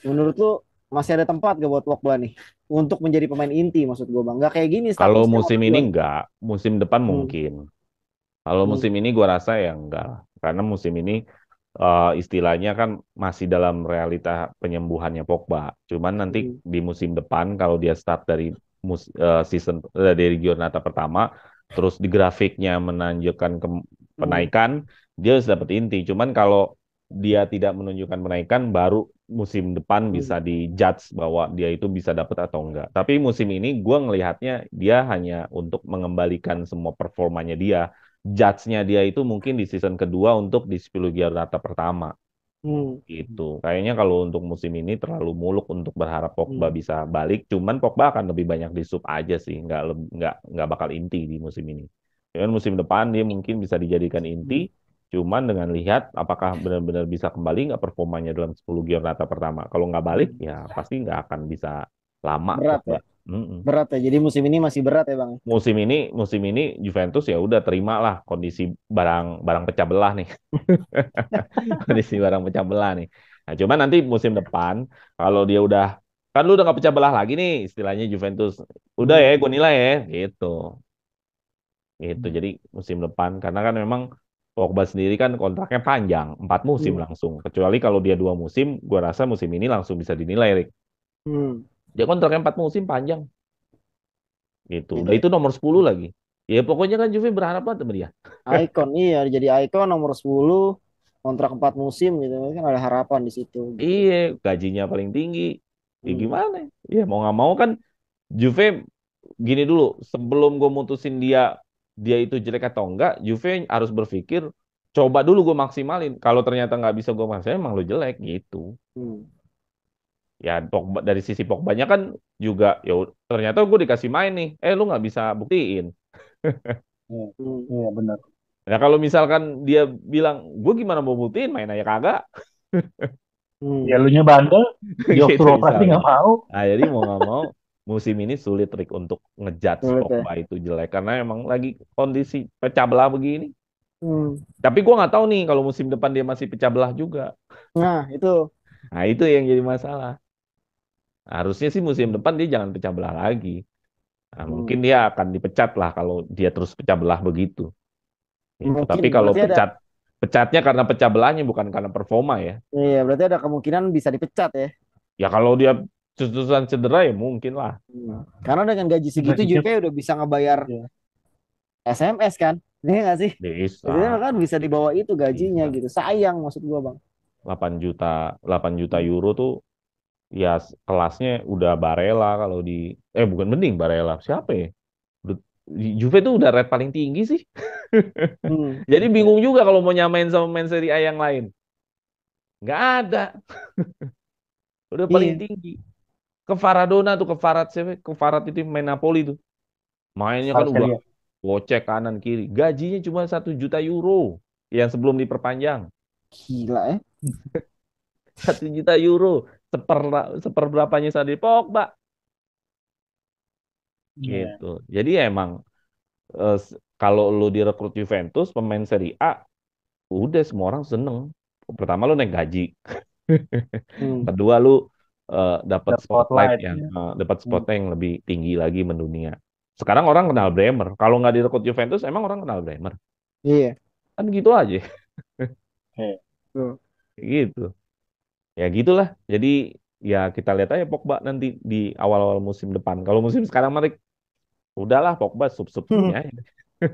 menurut lu masih ada tempat gak buat Pogba nih untuk menjadi pemain inti maksud gue bang? Gak kayak gini Kalau statusnya musim waktu ini enggak, musim depan Hmm, mungkin. Kalau hmm, musim ini gua rasa ya enggak. Karena musim ini istilahnya kan masih dalam realita penyembuhannya Pogba. Cuman nanti Hmm. di musim depan kalau dia start dari season dari giornata pertama, terus di grafiknya menunjukkan Hmm. penaikan, dia harus dapat inti. Cuman kalau dia tidak menunjukkan penaikan, baru musim depan bisa Hmm. dijudge bahwa dia itu bisa dapat atau enggak. Tapi musim ini gue ngelihatnya dia hanya untuk mengembalikan semua performanya dia. Judge-nya dia itu mungkin di season kedua untuk di 10 Giornata pertama. Hmm. Gitu. Kayaknya kalau untuk musim ini terlalu muluk untuk berharap Pogba Hmm. bisa balik. Cuman Pogba akan lebih banyak di sub aja sih. Nggak bakal inti di musim ini. Cuman musim depan dia mungkin bisa dijadikan inti. Hmm. Cuman dengan lihat apakah benar-benar bisa kembali nggak performanya dalam 10 Giornata pertama. Kalau nggak balik Hmm. ya pasti nggak akan bisa lama Berat Pogba. ya. Mm-mm. Berat ya. Jadi musim ini masih berat ya Bang. Musim ini Juventus ya udah terimalah kondisi barang barang pecah belah nih. Kondisi barang pecah belah nih. Nah, cuman nanti musim depan kalau dia udah kan lu udah nggak pecah belah lagi nih istilahnya Juventus. Udah ya, Hmm. gue nilai ya gitu. Gitu. Jadi musim depan karena kan memang Pogba sendiri kan kontraknya panjang, 4 musim Hmm. langsung. Kecuali kalau dia 2 musim, gue rasa musim ini langsung bisa dinilai, Rick. Hmm. Dia kontraknya 4 musim panjang gitu. Gitu Udah ya. itu nomor 10 lagi. Ya pokoknya kan Juve berharap banget sama dia. Icon iya jadi icon nomor 10 kontrak 4 musim gitu kan ada harapan di situ gitu. Iya, gajinya paling tinggi. Ya Hmm. gimana? Ya mau nggak mau kan Juve gini dulu, sebelum gue mutusin dia itu jelek atau enggak, Juve harus berpikir coba dulu gue maksimalin. Kalau ternyata nggak bisa gue maksimalin, emang lo jelek gitu. Hmm. Ya Pogba, dari sisi Pogbanya kan juga ya ternyata gue dikasih main nih, lu nggak bisa buktiin. Iya, Hmm. iya benar. Nah kalau misalkan dia bilang gue gimana mau buktiin main aja kagak, Ya Hmm. lu nya bandel, gitu dioper operasi misalkan. nggak mau. Nah, jadi mau nggak mau musim ini sulit Rick untuk ngejudge Sulit ya. Pogba itu jelek karena emang lagi kondisi pecah belah begini. Hmm. Tapi gue nggak tahu nih kalau musim depan dia masih pecah belah juga. Nah, itu. Nah itu yang jadi masalah. Harusnya sih musim depan dia jangan pecah belah lagi. Nah, mungkin Hmm. dia akan dipecat lah kalau dia terus pecah belah begitu. Itu. Mungkin Tapi kalau berarti ada pecatnya karena pecah belahnya bukan karena performa ya. iya, berarti ada kemungkinan bisa dipecat ya. Ya kalau dia terusan cedera ya mungkin lah. Hmm. Karena dengan gaji segitu Gajinya Juve udah bisa ngebayar ya. SMS kan. Ini nggak sih? Jadi Bisa, kan bisa di bawah itu gajinya bisa. gitu. Sayang maksud gua, Bang. 8 juta Hmm. euro tuh ya kelasnya udah Barella kalau di bukan mending Barella siapa ya? Udah- Juve tuh udah rate paling tinggi sih. Hmm. Jadi Ya. bingung juga kalau mau nyamain sama main Serie A yang lain. Nggak ada, udah paling Iya. tinggi. Ke Faradona tuh, ke Farad siapa? Ke Farad itu yang main Napoli tuh. Mainnya kan udah Kvaratskhelia. gocek kanan kiri. Gajinya cuma 1 juta euro yang sebelum diperpanjang. Gila ya. 1 juta euro seper seperberapanya Sadil Pogba Iya. gitu. Jadi ya emang kalau lu direkrut Juventus pemain Serie A udah semua orang seneng. Pertama lu naik gaji, Hmm. kedua lu dapat The spotlight ya. dapat Hmm. spotnya yang lebih tinggi lagi mendunia. Sekarang orang kenal Bremer. Kalau nggak direkrut Juventus emang orang kenal Bremer. Iya. Kan gitu aja, Oke. Tuh. gitu. Ya gitulah. Jadi ya kita lihat aja Pogba nanti di awal-awal musim depan. Kalau musim sekarang Marik, udahlah Pogba sub-sub gini aja.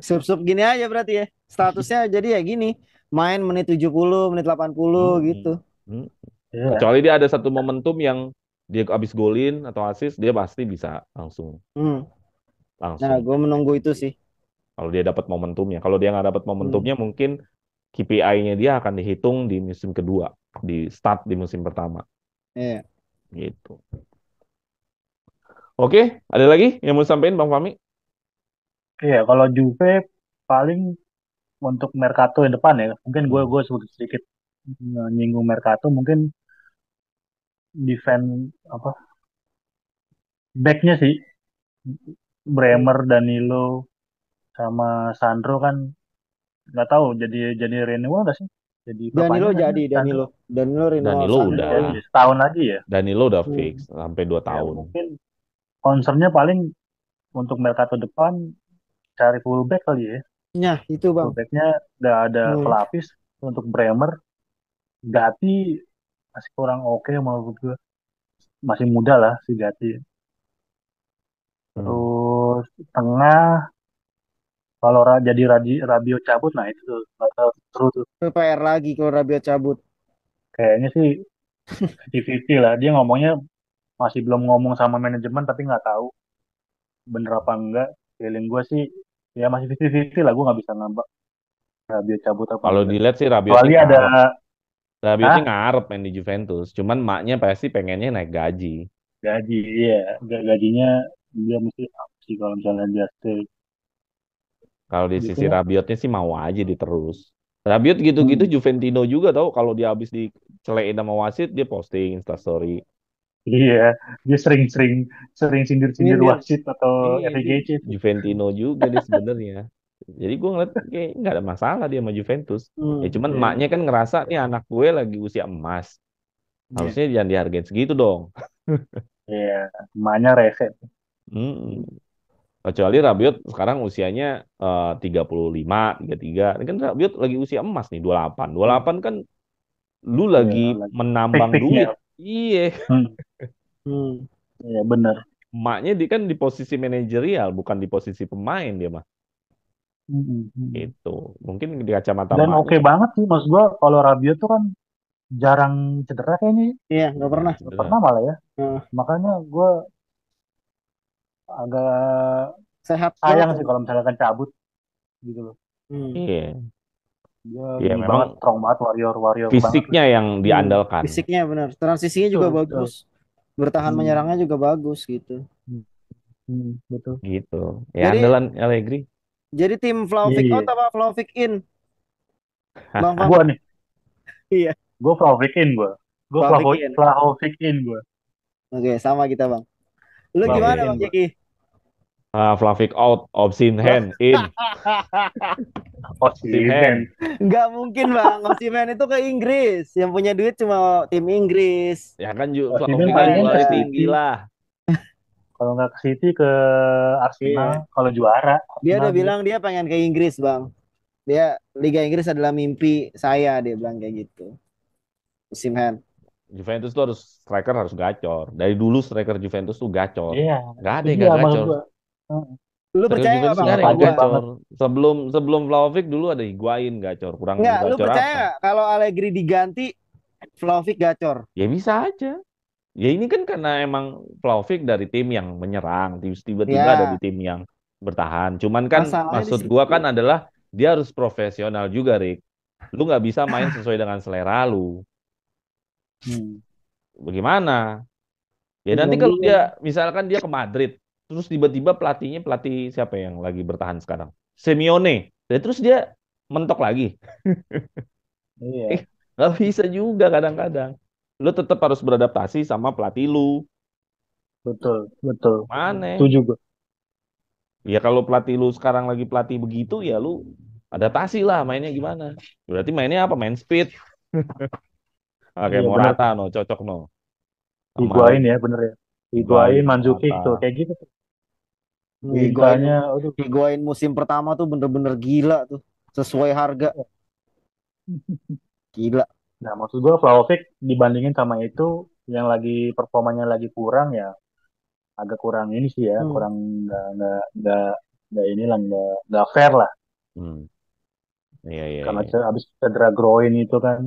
Sub-sub gini aja berarti ya. Statusnya jadi ya gini. Main menit 70 menit 80 gitu. Mm-mm. Mm. Iya. Kecuali dia ada satu momentum yang dia habis golin atau assist, dia pasti bisa langsung Hmm. Nah, langsung. gue menunggu itu sih. Kalau dia dapat momentumnya, kalau dia nggak dapat Hmm. momentumnya, mungkin KPI-nya dia akan dihitung di musim kedua, di start di musim pertama, Iya. gitu. Oke, ada lagi yang mau sampaikan Bang Fami? Iya, kalau Juve paling untuk Mercato yang depan ya. Mungkin gue Hmm. gue sedikit nyinggung Mercato. Mungkin defense apa backnya sih Hmm. Bremer, Danilo sama Sandro kan nggak tahu jadi renewal nggak sih? Jadi Danilo perpanjang nggak sih jadi Sandro? Danilo renewal Danilo Udah udah, Sandro. jadi setahun lagi ya. Danilo udah fix Hmm. sampai 2 tahun. Mungkin concernnya paling untuk Mercato depan cari fullback kali ya. Nah, itu Bang. Fullbacknya nggak ada Hmm. pelapis untuk Bremer. Gatti masih kurang oke menurut gue. Masih muda lah si Gatti. Hmm. Terus tengah kalau jadi Rabiot cabut, nah itu tuh bakal seru tuh. Itu PR lagi kalau Rabiot cabut. Kayaknya sih 50-50 lah. Dia ngomongnya masih belum ngomong sama manajemen tapi nggak tahu bener apa enggak. Feeling gue sih ya masih 50-50 lah. Gue nggak bisa nambah Rabiot cabut apa Kalau enggak. dilihat sih Rabiot ini Kecuali ada, ngarep. Rabiot ini ah, ngarep main di Juventus. Cuman maknya pasti pengennya naik gaji. gaji, iya, gajinya dia mesti up sih kalau misalnya dia stay Kalau di gitu sisi ya. Rabiotnya sih mau aja diterus. Rabiot gitu-gitu Hmm. Juventino juga tahu kalau dia habis dicelein sama wasit dia posting Instastory. Iya, dia sering-sering sering sindir-sindir Nyindir. wasit atau Iya, dia FIGC itu. Juventino juga dia sebenarnya. Jadi gue ngeliat kayak nggak ada masalah dia sama Juventus. Ya cuman Iya, emaknya kan ngerasa nih anak gue lagi usia emas. iya, Harusnya jangan dihargain segitu dong. iya. Emaknya rese. Mm. Kecuali Rabiot sekarang usianya 35, 33. Ini kan Rabiot lagi usia emas nih 28. Hmm. 28 kan lu Iya, lagi lagi menambang pik-piknya. duit. Iya. Hmm. Hmm. Iya, bener. Emaknya dia kan di posisi manajerial, bukan di posisi pemain dia mah. Hmm, hmm, hmm. Itu. Mungkin di kacamata Dan emaknya oke banget sih, maksud gua kalau Rabiot tuh kan jarang cedera kayaknya. Iya, nggak pernah. jarang Nggak cedera. pernah malah ya. Nah, Makanya gue agak sehat banget sayang sih emang. kalau misalkan cabut gitu loh. Hmm. Iya. Dia Iya ini memang banget, strong banget, warrior warrior banget lah. fisiknya yang Hmm. diandalkan. Fisiknya benar. Transisinya juga Betul, betul. bagus. Bertahan Hmm, menyerangnya juga bagus gitu. betul. Gitu. Ya Jadi andalan Allegri. jadi tim Vlahovic out Iya, apa Vlahovic in? Bang Fam. gue nih, Iya, gue Vlahovic Vlahovic in. Vlahovic gue, Oke, sama kita, Bang. Lu Vlahovic gimana, Iya. Bang gue. Jeki? Flavik out, Osimhen in. Oh sih, Osimhen. Ben. Nggak mungkin, Bang. Osimhen itu ke Inggris. Yang punya duit cuma tim Inggris. Ya kan Oh sih, Ben Flavik kan palingan ke jualnya Beda. tinggi City. lah. Kalau nggak ke City ke Arsenal. Iya. Kalau juara Dia Arsenal udah dia. bilang dia pengen ke Inggris, Bang. Dia Liga Inggris adalah mimpi saya, dia bilang kayak gitu. Osimhen. Juventus tuh harus striker harus gacor. Dari dulu striker Juventus tuh gacor. Iya, Gak itu ada yang dia gak maksud gacor. gue. Lu Striker percaya nggak, Juventus Bang, gak Sangat ada sama yang tajam gua? banget. gacor. Sebelum sebelum Vlahovic dulu ada Higuain gacor. Kurang Nggak, lu gacor percaya apa? nggak kalau Allegri diganti, Vlahovic gacor? Ya bisa aja. Ya ini kan karena emang Vlahovic dari tim yang menyerang, terus tiba-tiba ada di Ya, tim yang bertahan. Cuman kan masalahnya di maksud gua situ. kan adalah dia harus profesional juga, Rick. Lu nggak bisa main sesuai dengan selera lu. Hmm. Bagaimana? Ya nanti Bingung kalau juga. dia misalkan dia ke Madrid, terus tiba-tiba pelatihnya pelatih siapa yang lagi bertahan sekarang? Simeone. Dan terus dia mentok lagi. Iya, Nggak bisa juga kadang-kadang. Lu tetap harus beradaptasi sama pelatih lu. betul, betul. Mana? Setuju gue. Ya kalau pelatih lu sekarang lagi pelatih begitu ya lu adaptasi lah mainnya gimana. Berarti mainnya apa? Main speed. Oke, Iya bener. Morata no cocok no. Sama Higuain ya, bener ya. Higuain, Higuain, Mandzukic tuh Morata. kayak gitu tuh. Higuain, Lintanya, aduh. Higuain musim pertama tuh bener-bener gila tuh. Sesuai harga, gila. Nah, maksud gue Vlahovic dibandingin sama itu yang lagi performanya lagi kurang ya, agak kurang ini sih ya, Hmm. kurang nggak inilah nggak fair lah Hmm. Iya, iya, karena iya. habis cedera groin itu kan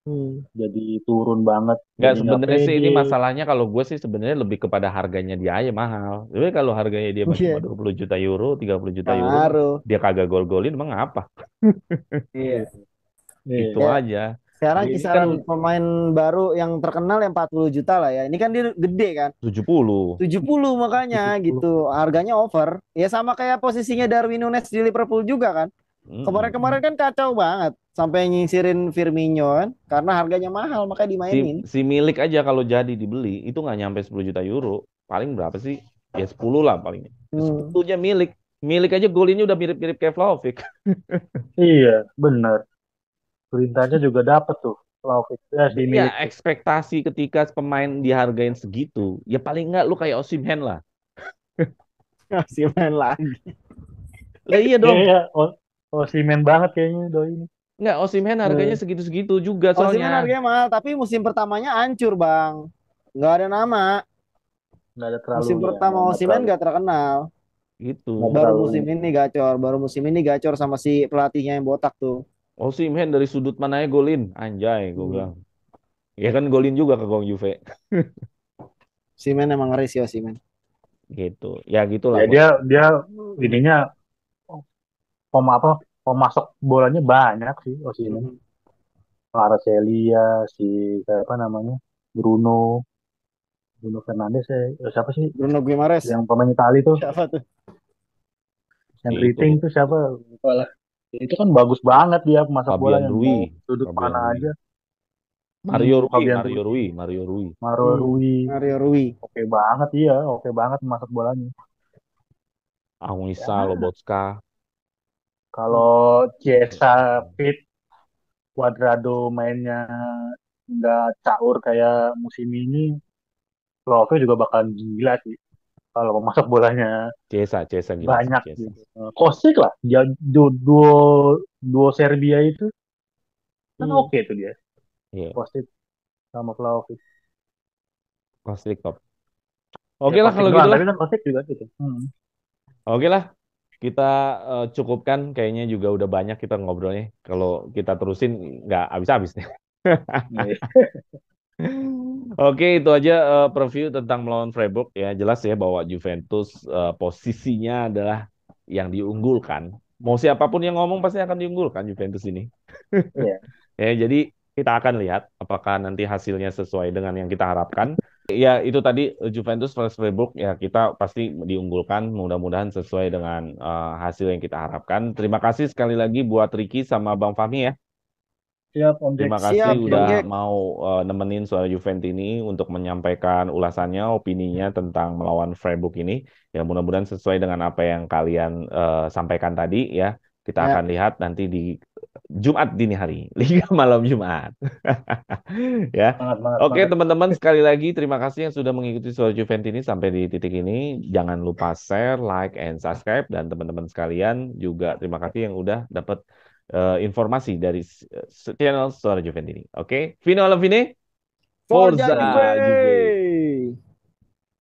Hmm. jadi turun banget, Nggak, jadi nggak sebenarnya sih pede. ini masalahnya kalau gue sih sebenarnya lebih kepada harganya dia aja mahal. Jadi kalau harganya dia mah cuma Iya, 20 juta euro, 30 juta euro mah pengaruh. dia kagak gol-golin emang apa? Iya. Iya, Itu Ya, aja. sekarang Dia ini kan kisaran pemain baru yang terkenal yang 40 juta lah ya. Ini kan dia gede kan. 70. 70 makanya 70. gitu. Harganya over. Ya sama kayak posisinya Darwin Núñez di Liverpool juga kan. Kemarin-kemarin Mm-mm. kan kacau banget. Sampai nyingsirin Firmino kan. Karena harganya mahal makanya Si dimainin. si milik aja kalau jadi dibeli itu nggak nyampe 10 juta euro. Paling berapa sih? Ya 10 lah paling. Hmm. 10-nya milik. Milik aja golinnya udah mirip-mirip kayak Vlahovic. Iya, bener. Perintahnya juga dapet tuh Vlahovic ya si Ya milik tuh. ekspektasi ketika pemain dihargain segitu, ya paling nggak lu kayak Osimhen lah. Masih main lagi. Lah iya Iya, dong. iya. Oh, oh Simen banget kayaknya doi ini. Nggak, Osimhen harganya Eh, segitu-segitu juga Osimhen soalnya. harganya mahal, tapi musim pertamanya hancur, Bang. Nggak ada nama. nggak ada terlalu Musim ya, pertama nggak Osimhen terlalu nggak terkenal. nggak Gitu. Baru terlalu musim ini gacor. Baru musim ini gacor sama si pelatihnya yang botak tuh. Osimhen dari sudut mananya golin. Anjay, gue Hmm. bilang. Ya kan golin juga ke gawang Juve. Osimhen emang ngeri sih Osimhen. Gitu. Ya gitulah, ya Bos. dia dia ininya apa pemasok bolanya banyak sih Osimhen. Hmm. Kvaratskhelia, si siapa namanya, Bruno Bruno Fernandes, siapa sih Bruno Guimaraes. yang pemain Itali tuh, Siapa tuh? yang Itu keriting tuh siapa, lupa lah. Itu kan bagus banget dia masak Fabian bolanya, mau Rui. sudut Fabian mana Rui. aja. Mario Rui, Fabian Mario Ruiz, Rui, Mario Rui. Mario Rui, Mario Rui. oke banget, iya oke banget masak bolanya. Anguissa, Ya Lobotka. kalau Chiesa fit, Cuadrado mainnya nggak caur kayak musim ini, Love juga bakal gila sih kalau memasak bolanya Cesa gila sih, banyak Cesa. gitu. Kostik lah, dia duo duo Serbia itu kan Hmm. oke tuh dia, Iya, Kostik sama Vlahovic. Kostik top. Ya Oke lah Kostik kalau gitu doang, lah. tapi kan Kostik juga gitu. Oke lah. Kita cukupkan. Kayaknya juga udah banyak kita ngobrolnya. Kalau kita terusin nggak habis-habis nih. Iya. Oke, itu aja preview tentang melawan Freiburg ya. Jelas ya bahwa Juventus posisinya adalah yang diunggulkan. Mau siapapun yang ngomong pasti akan diunggulkan Juventus ini. Iya. Ya, jadi kita akan lihat apakah nanti hasilnya sesuai dengan yang kita harapkan. Ya, itu tadi Juventus versus Freiburg ya kita pasti diunggulkan. Mudah-mudahan sesuai dengan hasil yang kita harapkan. Terima kasih sekali lagi buat Ricky sama Bang Fahmi ya. Siap Om Jack. Terima kasih Siap, udah Bang Jack. mau nemenin suara Juventus ini untuk menyampaikan ulasannya, opininya tentang melawan Freiburg ini. Ya mudah-mudahan sesuai dengan apa yang kalian sampaikan tadi ya. Kita Ya, akan lihat nanti di Jumat dini hari, Liga Malam Jumat. Ya. Semangat, semangat, Oke semangat. teman-teman sekali lagi terima kasih yang sudah mengikuti suara Juventus ini sampai di titik ini. Jangan lupa share, like, and subscribe dan teman-teman sekalian juga terima kasih yang udah dapat informasi dari channel Suara Juventus ini. Oke, Vino alla fine, Forza Forza Juve! Juve.